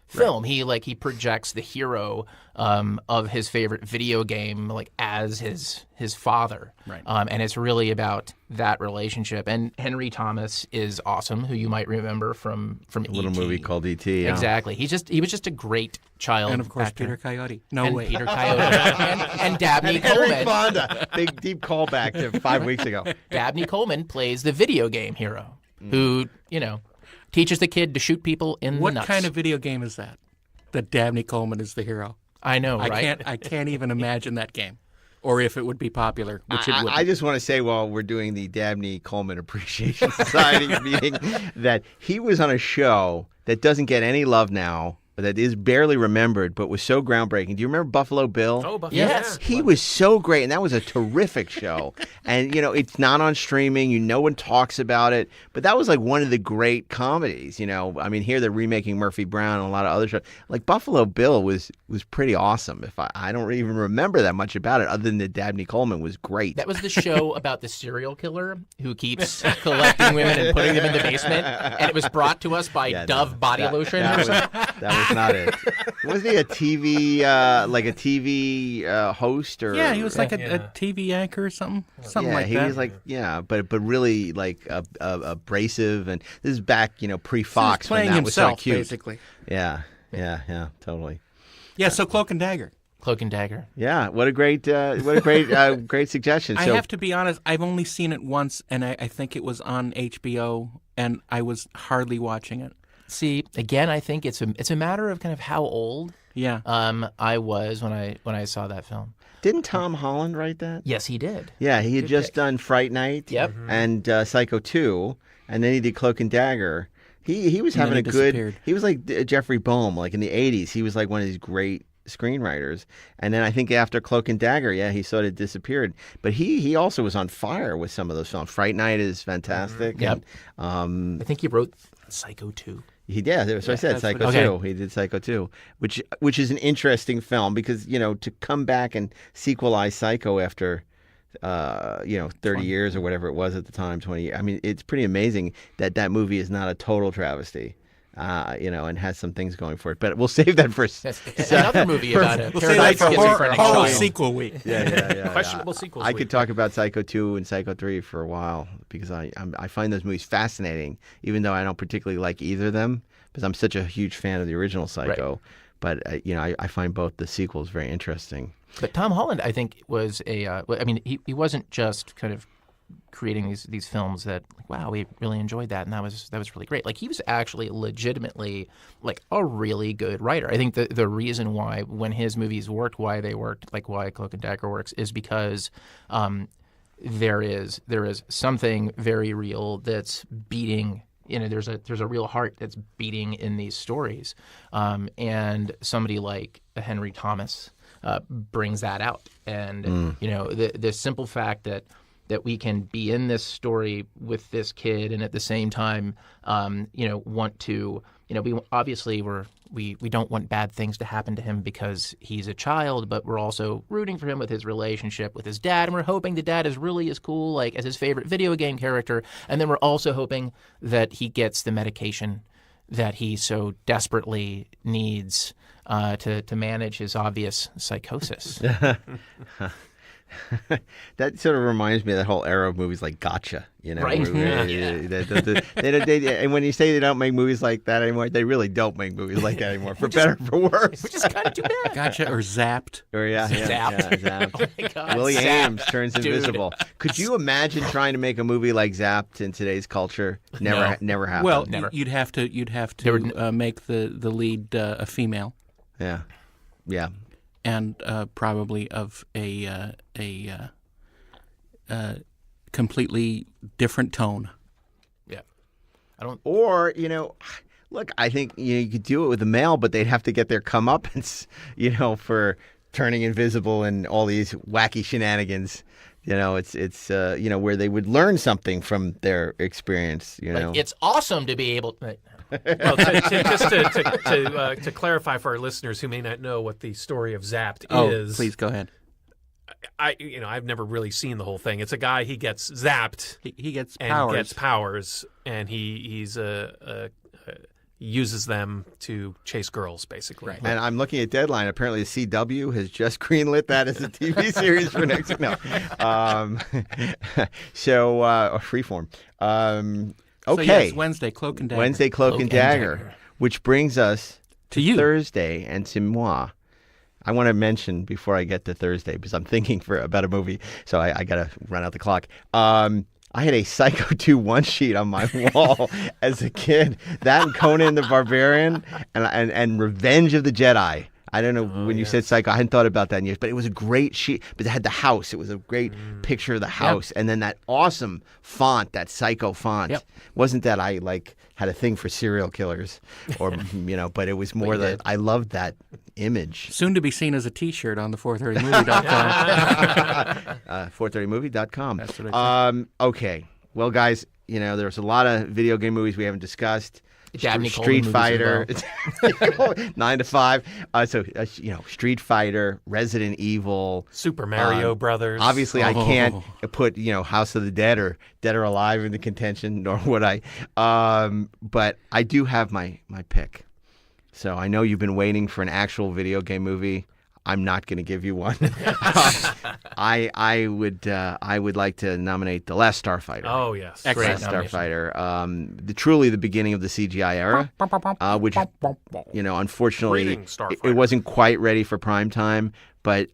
Film. Right. He projects the hero of his favorite video game as his father. Right. And it's really about that relationship. And Henry Thomas is awesome, who you might remember from A little E.T. movie called E.T. Yeah. Exactly. He was just a great child. And of course, actor. Peter Coyote. No and way. Peter Coyote and Dabney Henry Coleman. Fonda. Big deep callback to 5 weeks ago. Dabney Coleman plays the video game hero who teaches the kid to shoot people in What the nuts. kind of video game is that? That Dabney Coleman is the hero. I know, right? I can't even imagine that game, or if it would be popular, which it would. I just want to say while we're doing the Dabney Coleman Appreciation Society meeting that he was on a show that doesn't get any love now, that is barely remembered, but was so groundbreaking. Do you remember Buffalo Bill? Oh, Buffalo. Yes. He was so great, and that was a terrific show. And, it's not on streaming. No one talks about it. But that was like one of the great comedies, I mean, here they're remaking Murphy Brown and a lot of other shows. Like Buffalo Bill was pretty awesome. If I don't even remember that much about it, other than that Dabney Coleman was great. That was the show about the serial killer who keeps collecting women and putting them in the basement. And it was brought to us by Dove body lotion. That was not it. Wasn't he a TV, host or? Yeah, he was like a TV anchor or something like he that. was like, but really like abrasive, and this is back, pre-Fox when playing that was so himself, cute. basically. Yeah, totally. Yeah, so Cloak and Dagger. Cloak and Dagger. Yeah, what a great great suggestion. I So, have to be honest, I've only seen it once, and I think it was on HBO, and I was hardly watching it. See, again, I think it's a matter of kind of how old Yeah. I was when I saw that film. didn't Tom Holland write that? Yes, he did. Yeah, he had Good just pick. done Fright Night. Yep. And Psycho 2, and then he did Cloak and Dagger. He was And then having he a good. disappeared. He was like Jeffrey Boehm, like in the '80s. He was like one of these great screenwriters. And then I think after Cloak and Dagger, he sort of disappeared. But he also was on fire with some of those films. Fright Night is fantastic. Yep. And, I think he wrote Psycho 2. he did. That's what I said. that's Psycho what 2. Okay. He did Psycho 2, which is an interesting film because to come back and sequelize Psycho after 30 years or whatever it was at the time, 20 years. I mean, it's pretty amazing that movie is not a total travesty. and has some things going for it. But we'll save that for Another movie about it. We'll say that for horror child. sequel week. Yeah. Questionable sequels. I could talk about Psycho 2 and Psycho 3 for a while because I find those movies fascinating, even though I don't particularly like either of them because I'm such a huge fan of the original Psycho. Right. But I find both the sequels very interesting. But Tom Holland, I think, was he wasn't just kind of creating these films that, like, wow, we really enjoyed that, and that was really great. Like, he was actually legitimately like a really good writer. I think the reason why when his movies worked, why they worked, like why Cloak and Dagger works, is because there is something very real that's beating. There's a real heart that's beating in these stories, and somebody like Henry Thomas brings that out. And the simple fact that we can be in this story with this kid and at the same time, want to, we don't want bad things to happen to him because he's a child, but we're also rooting for him with his relationship with his dad, and we're hoping the dad is really as cool, like as his favorite video game character, and then we're also hoping that he gets the medication that he so desperately needs to manage his obvious psychosis. That sort of reminds me of that whole era of movies like Gotcha, Right. And when you say they don't make movies like that anymore, they really don't make movies like that anymore, for better or for worse. Which is kind of too bad. Gotcha, or Zapped. Or Zapped. Oh my God. Willie Zapped. Ames turns Dude. invisible. Could you imagine trying to make a movie like Zapped in today's culture? Never happened. Well, Never. you'd have to make the lead a female. Yeah. And probably of a completely different tone. Yeah. I don't. Or, look, I think you could do it with a male, but they'd have to get their comeuppance, for turning invisible and all these wacky shenanigans. It's where they would learn something from their experience. Like, it's awesome to be able. Well, to clarify for our listeners who may not know what the story of Zapped is. Please go ahead. I've never really seen the whole thing. It's a guy, he gets zapped. He gets and powers. gets powers, and he uses them to chase girls, basically. Right. And I'm looking at Deadline. Apparently, the CW has just greenlit that as a TV series for next. No, Freeform. Okay, So yes, Wednesday, Cloak and Dagger. Wednesday, Cloak and Dagger, which brings us To you. Thursday and to moi. I want to mention before I get to Thursday because I'm thinking about a movie, so I got to run out the clock. I had a Psycho 2 one-sheet on my wall as a kid. That and Conan the Barbarian and Revenge of the Jedi. I don't know when you said Psycho. I hadn't thought about that in years, but it was a great sheet. But it had the house. It was a great picture of the house. And then that awesome font, that Psycho font. Yep. Wasn't that I had a thing for serial killers or, but it was more that I loved that image. Soon to be seen as a T-shirt on the 430movie.com. 430movie.com. That's what I Okay. Well, guys, there's a lot of video game movies we haven't discussed. Dabney Street Coleman Fighter, 9 to 5. Street Fighter, Resident Evil, Super Mario Brothers. Obviously, I can't put House of the Dead or Dead or Alive into contention, nor would I. But I do have my pick. So I know you've been waiting for an actual video game movie. I'm not going to give you one. I would like to nominate The Last Starfighter. Oh, yes. Great Last nomination. Starfighter. Truly the beginning of the CGI era, which, unfortunately, Greeting, Starfighter. it wasn't quite ready for prime time. But,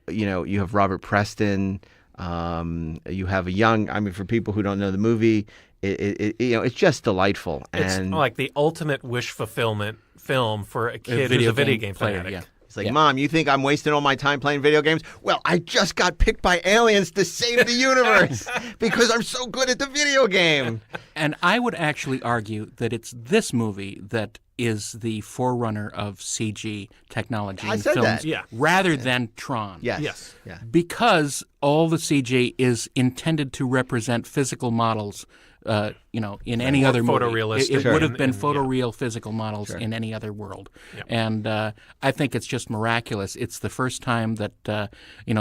you have Robert Preston. You have a young, for people who don't know the movie, it's just delightful. It's like the ultimate wish fulfillment film for a kid who's a video game player. fanatic. Yeah. It's like, Mom, you think I'm wasting all my time playing video games? Well, I just got picked by aliens to save the universe because I'm so good at the video game. And I would actually argue that it's this movie that is the forerunner of CG technology I in said films that. Yeah. rather than Tron. Yes. Yes. Yeah. Because all the CG is intended to represent physical models, in any other movie. Photorealistic. It would have been And- photoreal physical models in any other world. Yep. And I think it's just miraculous. It's the first time that,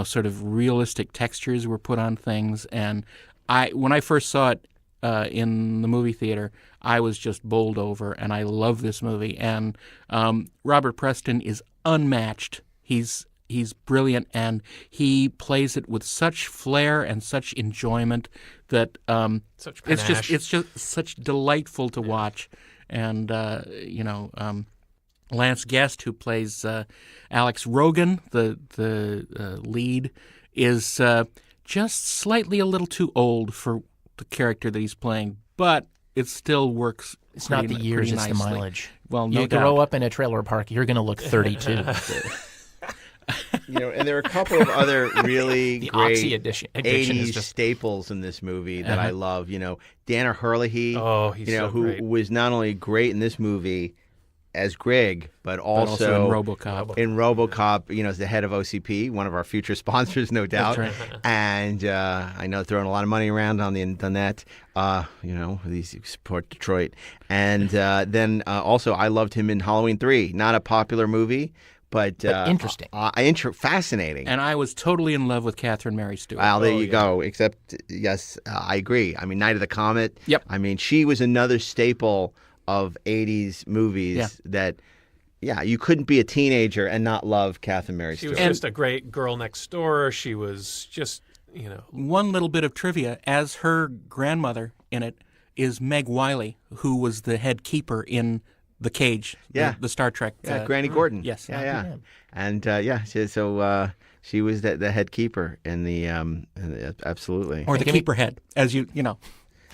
sort of realistic textures were put on things. And when I first saw it in the movie theater, I was just bowled over, and I love this movie. And Robert Preston is unmatched. He's brilliant, and he plays it with such flair and such enjoyment that Such it's panache. just such delightful to watch. And Lance Guest, who plays Alex Rogan, the lead, is just slightly a little too old for the character that he's playing, but it still works. It's not the years, it's the nicely. mileage. Well, no you doubt. grow up in a trailer park, you're going to look 32. And there are a couple of other really The great oxy addiction is 80s just staples in this movie that I love. Dana Herlihy, Oh, he's so who great. was not only great in this movie as Greg, but But also in RoboCop. in RoboCop, as the head of OCP, one of our future sponsors, no doubt. right. And I know throwing a lot of money around on that. These support Detroit. And then also, I loved him in Halloween 3. Not a popular movie, but interesting. Fascinating. And I was totally in love with Catherine Mary Stewart. Well, there you go. Except, yes, I agree. I mean, Night of the Comet. Yep. I mean, she was another staple of 80s movies that, you couldn't be a teenager and not love Catherine Mary She Stewart. was just a great girl next door. She was just, One little bit of trivia, as her grandmother in it is Meg Wiley, who was the head keeper in The Cage, the Star Trek. Granny Gordon. Yes. Yeah. And, so she was the head keeper in the absolutely. Or the keeper head, as you know.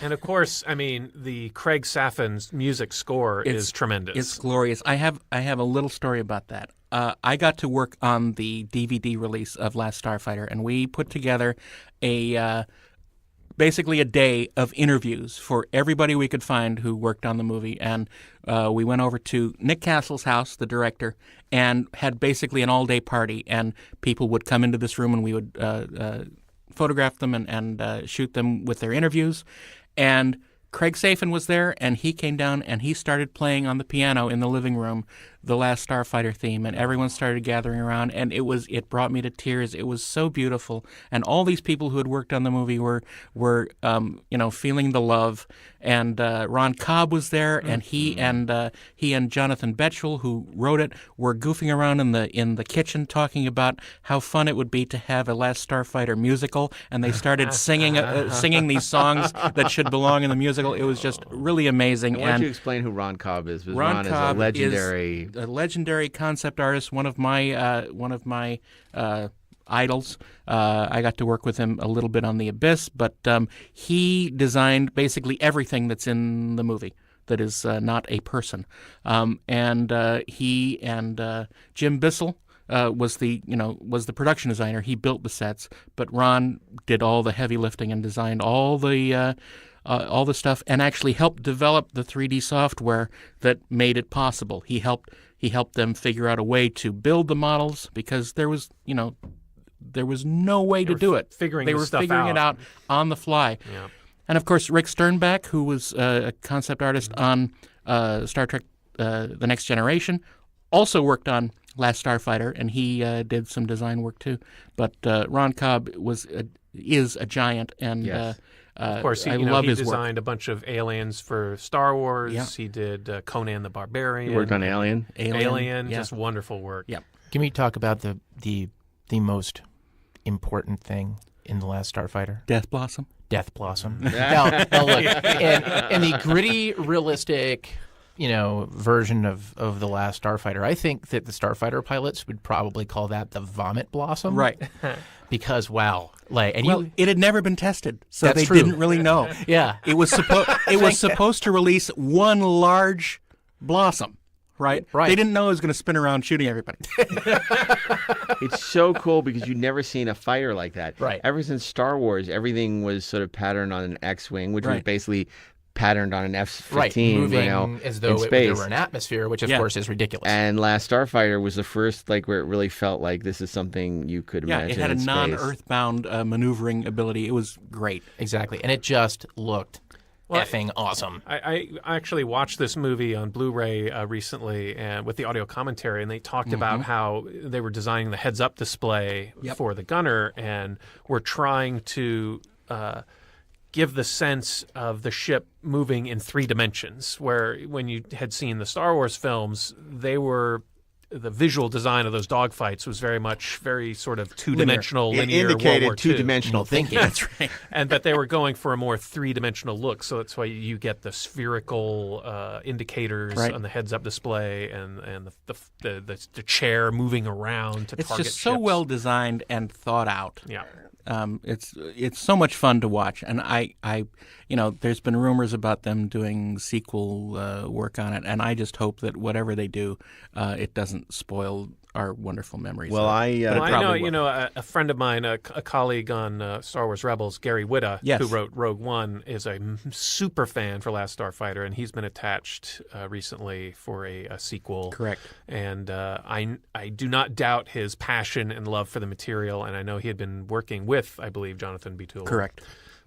And of course, I mean, the Craig Saffin's music score is tremendous. It's glorious. I have a little story about that. I got to work on the DVD release of Last Starfighter, and we put together basically a day of interviews for everybody we could find who worked on the movie. And we went over to Nick Castle's house, the director, and had basically an all-day party. And people would come into this room, and we would photograph them and shoot them with their interviews. And Craig Safin was there, and he came down and he started playing on the piano in the living room the Last Starfighter theme, and everyone started gathering around, and it brought me to tears. It was so beautiful, and all these people who had worked on the movie were feeling the love. And Ron Cobb was there, and he and Jonathan Betchell, who wrote it, were goofing around in the kitchen talking about how fun it would be to have a Last Starfighter musical, and they started singing these songs that should belong in the musical. It was just really amazing. Why don't you explain who Ron Cobb is? Because Ron Cobb is a legendary. is a legendary concept artist, one of my idols. I got to work with him a little bit on The Abyss, but he designed basically everything that's in the movie that is not a person. He and Jim Bissell was the production designer. He built the sets, but Ron did all the heavy lifting and designed all the stuff, and actually helped develop the 3D software that made it possible. He helped them figure out a way to build the models, because there was no way to do it. They were figuring it out on the fly. Yeah. And of course, Rick Sternbach, who was a concept artist on Star Trek: The Next Generation, also worked on Last Starfighter, and he did some design work too. But Ron Cobb is a giant, and Yes. Of course, I he love his designed work. a bunch of aliens for Star Wars. Yeah. He did Conan the Barbarian. He worked on Alien. Alien, yeah. just wonderful work. Yeah. Can we talk about the most important thing in The Last Starfighter? Death Blossom. Death Blossom. Now, look, and the gritty, realistic, version of The Last Starfighter, I think that the Starfighter pilots would probably call that the Vomit Blossom. Right. Because, wow. It had never been tested, so That's they true. didn't really know. Yeah. It was supposed to release one large blossom, right? Right. They didn't know it was going to spin around shooting everybody. It's so cool because you've never seen a fighter like that. Right. Ever since Star Wars, everything was sort of patterned on an X-wing, which was Right. basically patterned on an F-15, Right, moving as though in space. there were an atmosphere, which of Yeah. course is ridiculous. And Last Starfighter was the first, where it really felt like this is something you could Yeah, imagine it had a in space. non-Earthbound maneuvering ability. It was great. Exactly, and it just looked effing awesome. I actually watched this movie on Blu-ray recently, and with the audio commentary, and they talked about how they were designing the heads-up display for the gunner, and were trying to give the sense of the ship moving in 3 dimensions, where when you had seen the Star Wars films, the visual design of those dogfights was very sort of two-dimensional, It linear World indicated War II. two-dimensional thinking. That's right. And that they were going for a more 3-dimensional look, so that's why you get the spherical indicators Right. on the heads-up display and the chair moving around to It's target just so ships. well designed and thought out. Yeah. It's so much fun to watch, and I there's been rumors about them doing sequel work on it, and I just hope that whatever they do, it doesn't spoil our wonderful memories. Well, of it. But it Well, I probably know, will. a friend of mine, a colleague on Star Wars Rebels, Gary Whitta, Yes. who wrote Rogue One, is a super fan for Last Starfighter, and he's been attached recently for a sequel. Correct. And I do not doubt his passion and love for the material, and I know he had been working with, I believe, Jonathan Betul. Correct.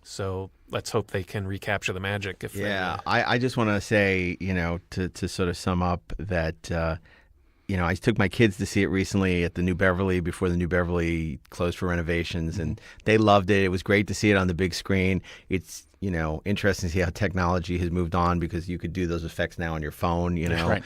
So let's hope they can recapture the magic. If Yeah, I just want to say, to sort of sum up that, I took my kids to see it recently at the New Beverly before the New Beverly closed for renovations, and they loved it. It was great to see it on the big screen. It's, interesting to see how technology has moved on because you could do those effects now on your phone, That's right.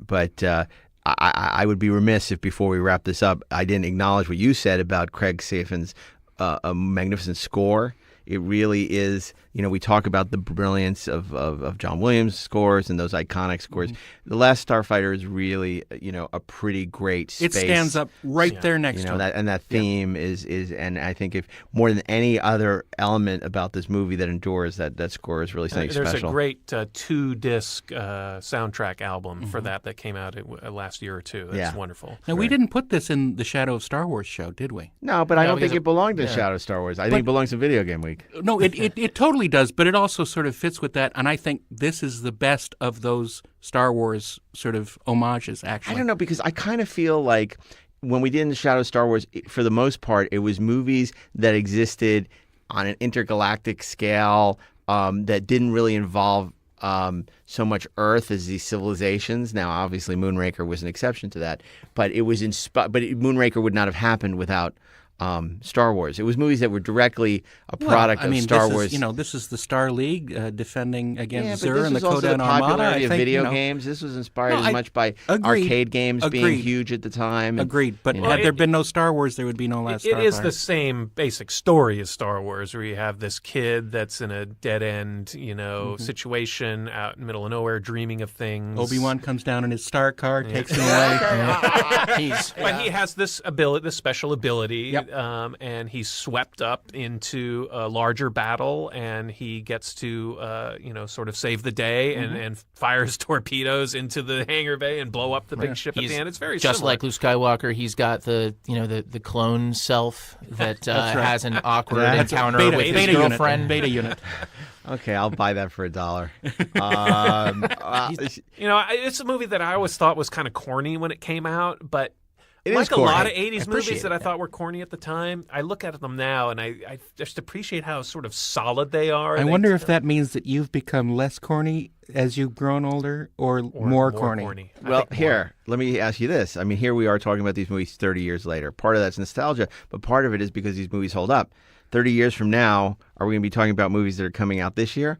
But I would be remiss if before we wrap this up, I didn't acknowledge what you said about Craig Safan's a magnificent score. It really is, we talk about the brilliance of John Williams' scores and those iconic scores. Mm-hmm. The Last Starfighter is really, a pretty great space. It stands up right there next to it. That theme is, and I think if more than any other element about this movie that endures, that score is really something there's special. a great 2-disc soundtrack album for that came out last year or two. That's Yeah. wonderful. Now, we didn't put this in the Shadow of Star Wars show, did we? No, but I No, don't think because it belonged to Shadow of Star Wars. I think it belongs to Video Game Week. No, it totally does, but it also sort of fits with that, and I think this is the best of those Star Wars sort of homages, actually. I don't know, because I kind of feel like when we did in the Shadow of Star Wars, for the most part, it was movies that existed on an intergalactic scale that didn't really involve so much Earth as these civilizations. Now, obviously, Moonraker was an exception to that, but Moonraker would not have happened without Star Wars. It was movies that were directly a product of Star Wars. This is the Star League defending against but Zur this and the was also Kodan the Armada. popularity I of think, video games. This was inspired as much by arcade games being Agreed. huge at the time. Agreed, but had there been no Star Wars, there would be no Last It is Starfighter. the same basic story as Star Wars, where you have this kid that's in a dead end, situation out in the middle of nowhere, dreaming of things. Obi-Wan comes down in his star car, takes him away. But he has this special ability, Yep. and he's swept up into a larger battle, and he gets to, sort of save the day and fires torpedoes into the hangar bay and blow up the big ship at the end. It's very just similar. like Luke Skywalker. He's got the clone self that has an awkward encounter Beta, with his beta girlfriend. unit. Beta unit. Okay, I'll buy that for $1. It's a movie that I always thought was kind of corny when it came out, but It like is a corny. lot of 80s appreciate movies that I that. thought were corny at the time, I look at them now and I just appreciate how sort of solid they are. I wonder if that means that you've become less corny as you've grown older, or more corny. I Well, think more. here, let me ask you this. I mean, here we are talking about these movies 30 years later. Part of that's nostalgia, but part of it is because these movies hold up. 30 years from now, are we going to be talking about movies that are coming out this year?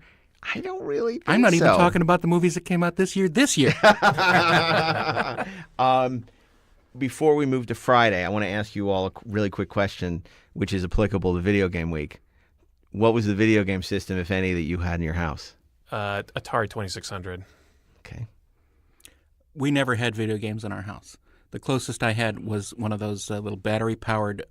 I don't really think I'm not even so. talking about the movies that came out this year. Before we move to Friday, I want to ask you all a really quick question, which is applicable to Video Game Week. What was the video game system, if any, that you had in your house? Atari 2600. Okay. We never had video games in our house. The closest I had was one of those little battery-powered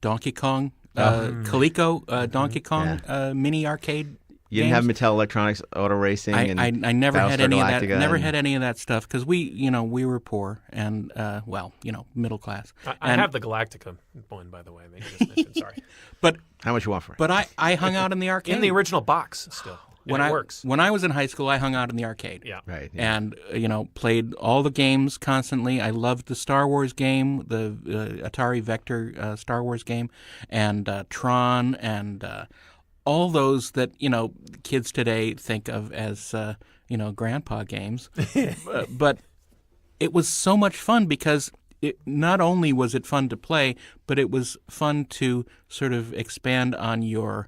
Donkey Kong, Coleco Donkey Kong mini arcade. You didn't games. have Mattel Electronics Auto Racing? I never Battlestar had any of that. Galactica Never and- had any of that stuff because we were poor and middle class. I And- have the Galactica one, by the way. They just mentioned, sorry. But How much you want for it? I hung out in the arcade In the original box still. when it I works. When I was in high school, I hung out in the arcade. Yeah. Right. Yeah. And played all the games constantly. I loved the Star Wars game, the Atari Vector Star Wars game, and Tron, and all those that kids today think of as grandpa games. But it was so much fun because not only was it fun to play, but it was fun to sort of expand on your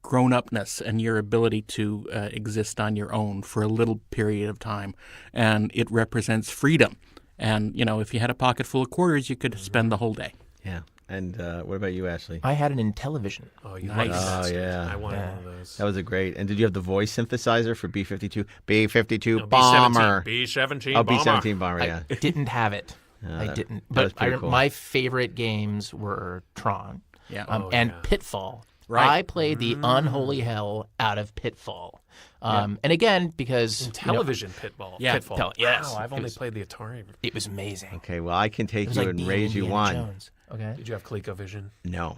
grown-upness and your ability to exist on your own for a little period of time. And it represents freedom. And, if you had a pocket full of quarters, you could spend the whole day. Yeah. And what about you, Ashley? I had an Intellivision. Oh, you Nice. like that? Oh, yeah. I wanted one of those. That was a great. And did you have the voice synthesizer for B-52? B-52 No, bomber. B-17 Oh, bomber. B-17 bomber, yeah. I didn't have it. I that- didn't. that was But pretty cool. my favorite games were Tron Yeah. and Pitfall. Right. I played the unholy hell out of Pitfall. And again, because Television Pitfall. Yeah. Pitfall. Yes. Wow, I've only It was- played the Atari. it was amazing. Okay, well, I can It take was you like and being raise you Indiana one. Jones. Okay. Did you have ColecoVision? No.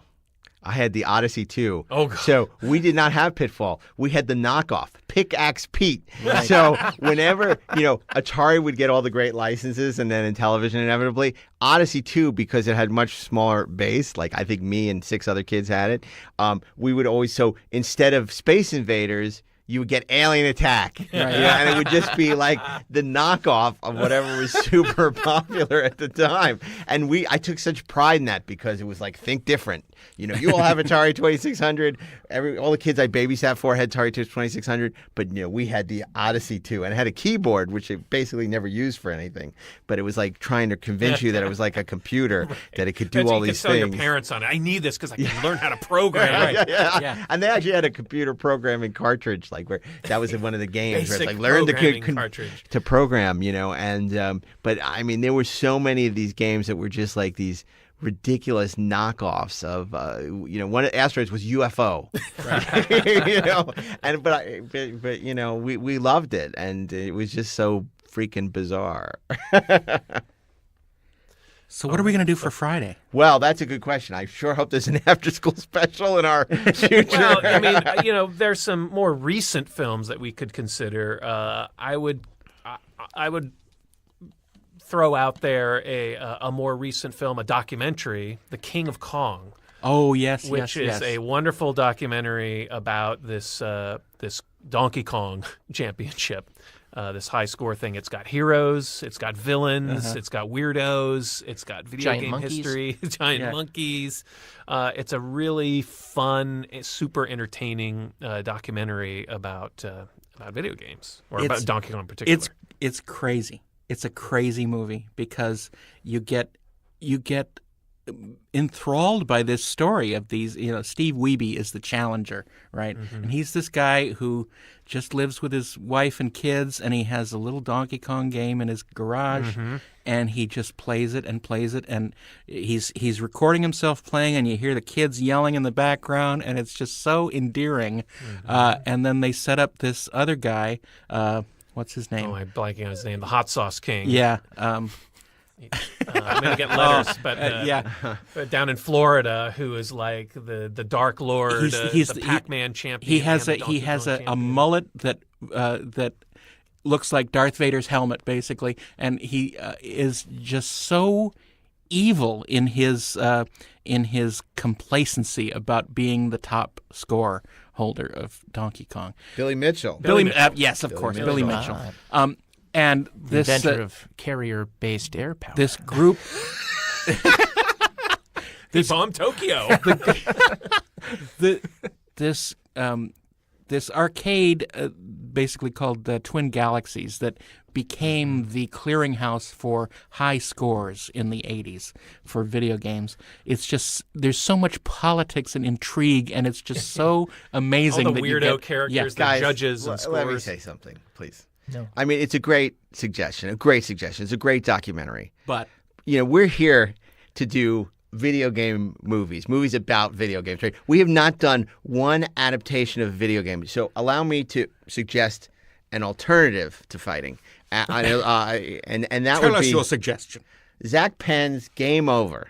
I had the Odyssey 2. Oh, God. So we did not have Pitfall. We had the knockoff, Pickaxe Pete. So whenever, Atari would get all the great licenses and then in television inevitably, Odyssey 2, because it had much smaller base, like I think me and 6 other kids had it, we would always, so instead of Space Invaders, you would get Alien Attack. And it would just be like the knockoff of whatever was super popular at the time. And I took such pride in that because it was like, think different. You all have Atari 2600. All the kids I babysat for had Atari 2600. But, we had the Odyssey 2. And it had a keyboard, which it basically never used for anything. But it was like trying to convince you that it was like a computer, that it could do all these you could tell things. your parents on it. I need this because I can learn how to program. Yeah. And they actually had a computer programming cartridge, like where that was one of the games where it's Basic like learn programming cartridge. to program, and but I mean there were so many of these games that were just like these ridiculous knockoffs of one of the Asteroids was UFO, and we loved it, and it was just so freaking bizarre. So what are we going to do for Friday? Well, that's a good question. I sure hope there's an after-school special in our future. Well, I mean, there's some more recent films that we could consider. I would throw out there a more recent film, a documentary, The King of Kong, Oh, yes, which is a wonderful documentary about this Donkey Kong championship. This high score thing. It's got heroes, it's got villains, it's got weirdos, it's got video Giant game monkeys. history, giant monkeys. It's a really fun, super entertaining documentary about video games, or about Donkey Kong in particular. It's crazy. It's a crazy movie because you get enthralled by this story of these. Steve Wiebe is the challenger, right? And he's this guy who just lives with his wife and kids, and he has a little Donkey Kong game in his garage, and he just plays it, and he's recording himself playing, and you hear the kids yelling in the background, and it's just so endearing. And then they set up this other guy. What's his name? Oh, I'm blanking on his name. The Hot Sauce King. Yeah. I'm going to get letters, but down in Florida, who is like the Dark Lord, He's the Pac-Man champion. He has and the Donkey Kong a champion. mullet that looks like Darth Vader's helmet, basically, and he is just so evil in his complacency about being the top score holder of Donkey Kong. Billy Mitchell. Yes, of course, Billy Mitchell. Mitchell. And this Inventor of carrier-based air power. this group. He bombed Tokyo. This arcade, basically called the Twin Galaxies, that became the clearinghouse for high scores in the 80s for video games. It's just, there's so much politics and intrigue, and it's just so amazing All the that you weirdo get, characters, the Guys, judges and let me scores. say something, please. No. I mean, it's a great suggestion. It's a great documentary. But We're here to do video game movies about video games. Right? We have not done one adaptation of video games. So allow me to suggest an alternative to fighting. And that tell would us be your suggestion. Zach Penn's Game Over,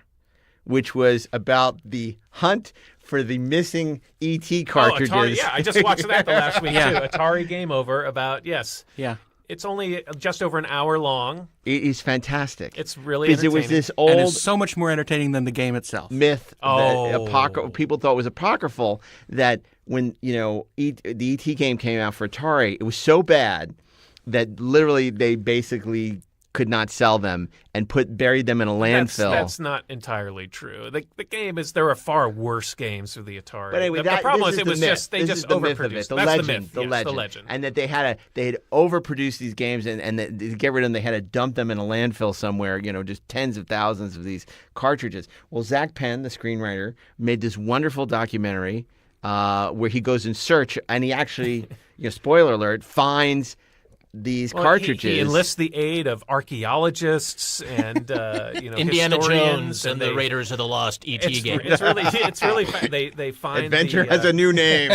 which was about the hunt for the missing E.T. cartridges. Oh, Atari, yeah, I just watched that the last week, Yeah. too. Atari Game Over about, yes. Yeah. It's only just over an hour long. It is fantastic. It's really because it was entertaining. this And old it's so much more entertaining than the game itself. myth Oh. that people thought was apocryphal, that when the E.T. game came out for Atari, it was so bad that literally they basically could not sell them and buried them in a landfill. That's not entirely true. The game is there are far worse games for the Atari. But anyway, the problem this is is it was the myth. just they This just is the myth of overproduced. it. The That's legend, the myth. the Yes, legend, the legend. and that they had overproduced these games, and that to get rid of them, they had to dump them in a landfill somewhere. Just tens of thousands of these cartridges. Well, Zach Penn, the screenwriter, made this wonderful documentary where he goes in search, and he actually, spoiler alert, finds these cartridges. He enlists the aid of archaeologists and Indiana historians Jones and the Raiders of the Lost E.T. game. It's really they find Adventure has a new name.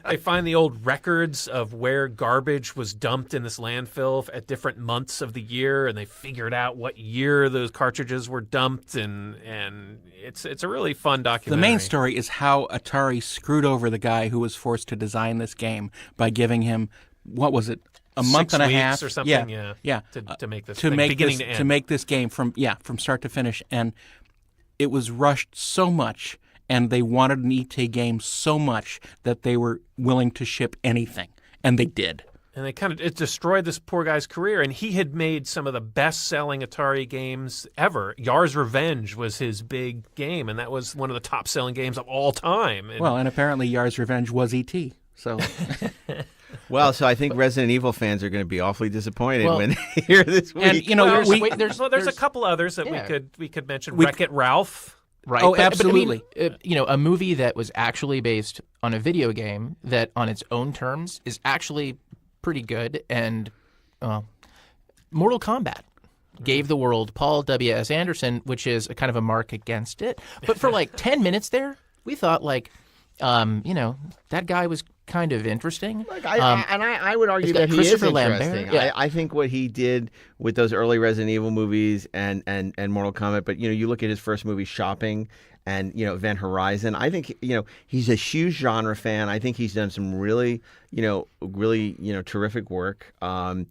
they find the old records of where garbage was dumped in this landfill at different months of the year, and they figured out what year those cartridges were dumped, and it's a really fun documentary. The main story is how Atari screwed over the guy who was forced to design this game by giving him, what was it, a month 6 and a weeks half or something, yeah. To make this thing, beginning to end. To make this game from start to finish, and it was rushed so much, and they wanted an ET game so much that they were willing to ship anything, and they did. And it destroyed this poor guy's career. And he had made some of the best-selling Atari games ever. Yar's Revenge was his big game, and that was one of the top-selling games of all time. And apparently Yar's Revenge was ET. So, well, so I think Resident Evil fans are going to be awfully disappointed when they hear this week. And there's a couple others that we could mention. Wreck-It Ralph. Right. Oh, absolutely. But, a movie that was actually based on a video game that on its own terms is actually pretty good. And Mortal Kombat gave the world Paul W.S. Anderson, which is a kind of a mark against it. But for like 10 minutes there, we thought that guy was kind of interesting. I would argue that he is Christopher interesting. Lambert, yeah. I think what he did with those early Resident Evil movies and Mortal Kombat, but you look at his first movie, Shopping, and Event Horizon. I think he's a huge genre fan. I think he's done some really terrific work. I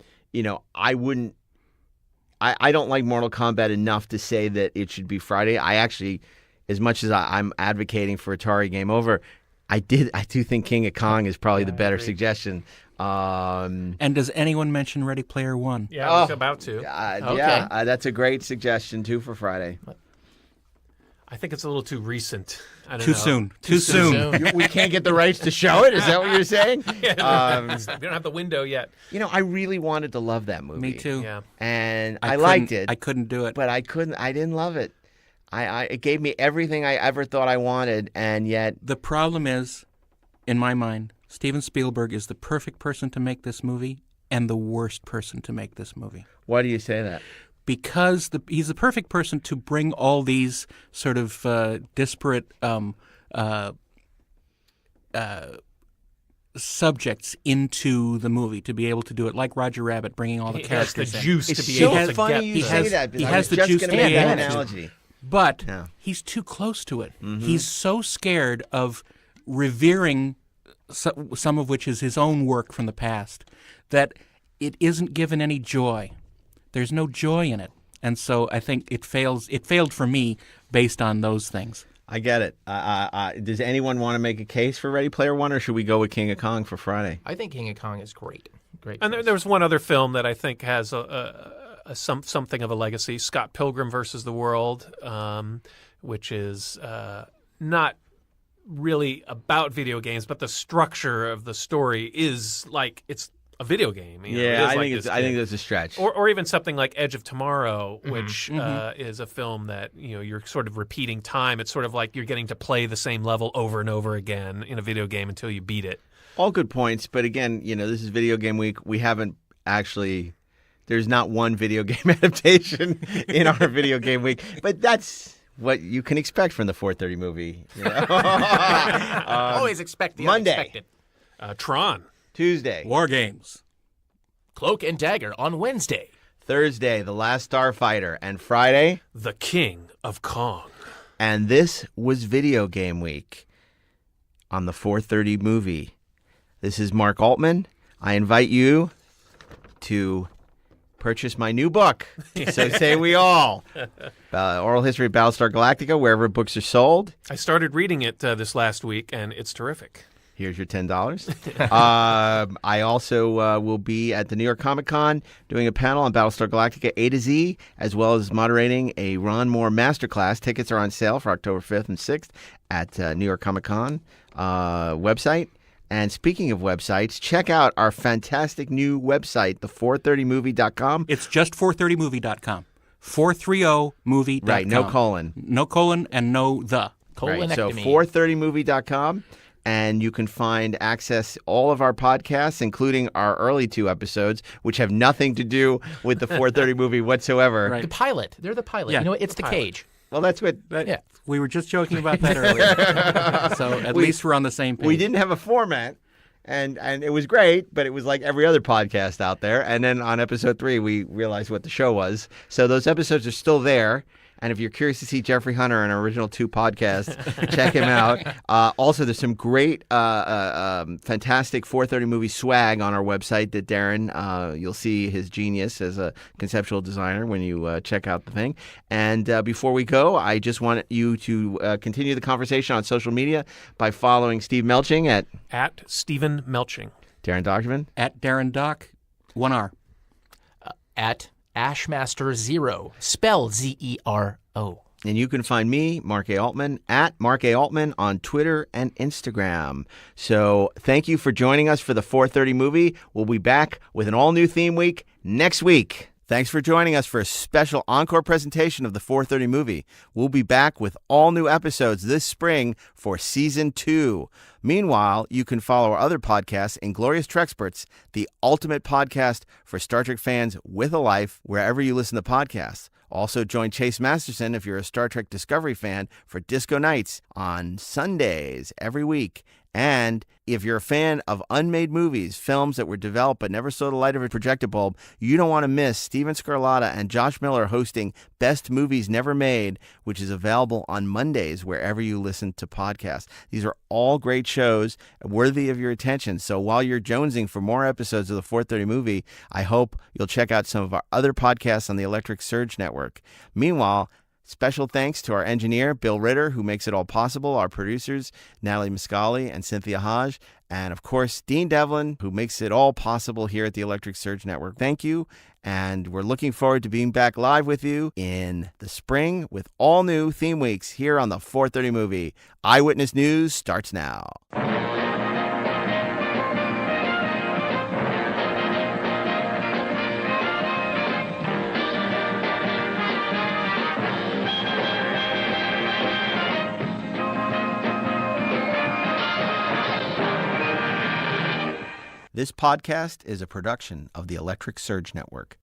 don't like Mortal Kombat enough to say that it should be Friday. I actually, as much as I'm advocating for Atari Game Over, I do think King of Kong is probably the better suggestion. and does anyone mention Ready Player One? Yeah, I was about to. Okay. Yeah, that's a great suggestion too for Friday. I think it's a little too recent. I don't Too know. soon. Too soon. We can't get the rights to show it. Is that what you're saying? We don't have the window yet. I really wanted to love that movie. Me too. Yeah. And I liked it. I couldn't do it. But I didn't love it. It gave me everything I ever thought I wanted, and yet The problem is, in my mind, Steven Spielberg is the perfect person to make this movie and the worst person to make this movie. why do you say that? Because he's the perfect person to bring all these sort of disparate subjects into the movie, to be able to do it like Roger Rabbit, bringing all the He has the characters in. juice It's to be so able to funny get. you he say has- that. he I has was the just juice gonna to make be that able to. analogy. But Yeah. he's too close to it. He's so scared of revering some of which is his own work from the past that it isn't given any joy. There's no joy in it. And so I think it fails. It failed for me based on those things. I get it. Does anyone want to make a case for Ready Player One, or should we go with King of Kong for Friday? I think King of Kong is great. Great. And there was one other film that I think has something of a legacy: Scott Pilgrim versus the World, which is not really about video games, but the structure of the story is like it's a video game. I think that's a stretch. Or even something like Edge of Tomorrow, which is a film that you're sort of repeating time. It's sort of like you're getting to play the same level over and over again in a video game until you beat it. All good points, but again, this is Video Game Week. We haven't actually. There's not one video game adaptation in our Video Game Week, but that's what you can expect from the 4:30 movie. Always expect the Monday. unexpected. Tron. Tuesday, War games. Cloak and Dagger on Wednesday. Thursday, The Last Starfighter, and Friday. The King of Kong. And this was Video Game Week on the 4:30 movie. This is Mark Altman. I invite you to purchase my new book. So say we all. Oral History of Battlestar Galactica, wherever books are sold. I started reading it this last week, and it's terrific. Here's your $10. I also will be at the New York Comic Con doing a panel on Battlestar Galactica A to Z, as well as moderating a Ron Moore masterclass. Tickets are on sale for October 5th and 6th at New York Comic Con website. And speaking of websites, check out our fantastic new website, the430movie.com. It's just 430movie.com. 430movie.com. Right, no colon. No colon and no the. Right, so Colonectomy. 430movie.com. And you can access all of our podcasts, including our early 2 episodes, which have nothing to do with the 430 movie whatsoever. Right. The pilot. They're the pilot. Yeah, You know, it's the cage. Well, that's what. Yeah. We were just joking about that earlier. So at least we're on the same page. We didn't have a format, and it was great, but it was like every other podcast out there. And then on episode 3, we realized what the show was. So those episodes are still there. And if you're curious to see Jeffrey Hunter in our original 2 podcasts, check him out. Also, there's some great, fantastic 430 movie swag on our website that Darren, you'll see his genius as a conceptual designer when you check out the thing. And before we go, I just want you to continue the conversation on social media by following Steve Melching At Stephen Melching. Darren Document. At Darren Doc, 1R. At Ashmaster0. Spell Zero. And you can find me, Mark A. Altman, at Mark A. Altman on Twitter and Instagram. So thank you for joining us for the 430 movie. We'll be back with an all-new theme week next week. Thanks for joining us for a special encore presentation of the 430 movie. We'll be back with all new episodes this spring for Season 2. Meanwhile, you can follow our other podcasts, Inglorious Trexperts, the ultimate podcast for Star Trek fans with a life, wherever you listen to podcasts. Also, join Chase Masterson if you're a Star Trek Discovery fan for Disco Nights on Sundays every week. And if you're a fan of unmade movies, films that were developed but never saw the light of a projector bulb, you don't want to miss Steven Scarlatta and Josh Miller hosting Best Movies Never Made, which is available on Mondays wherever you listen to podcasts. These are all great shows worthy of your attention. So while you're jonesing for more episodes of the 430 movie, I hope you'll check out some of our other podcasts on the Electric Surge Network. Meanwhile, special thanks to our engineer, Bill Ritter, who makes it all possible, our producers, Natalie Muscali and Cynthia Hodge, and of course, Dean Devlin, who makes it all possible here at the Electric Surge Network. Thank you, and we're looking forward to being back live with you in the spring with all new theme weeks here on the 430 movie. Eyewitness News starts now. This podcast is a production of the Electric Surge Network.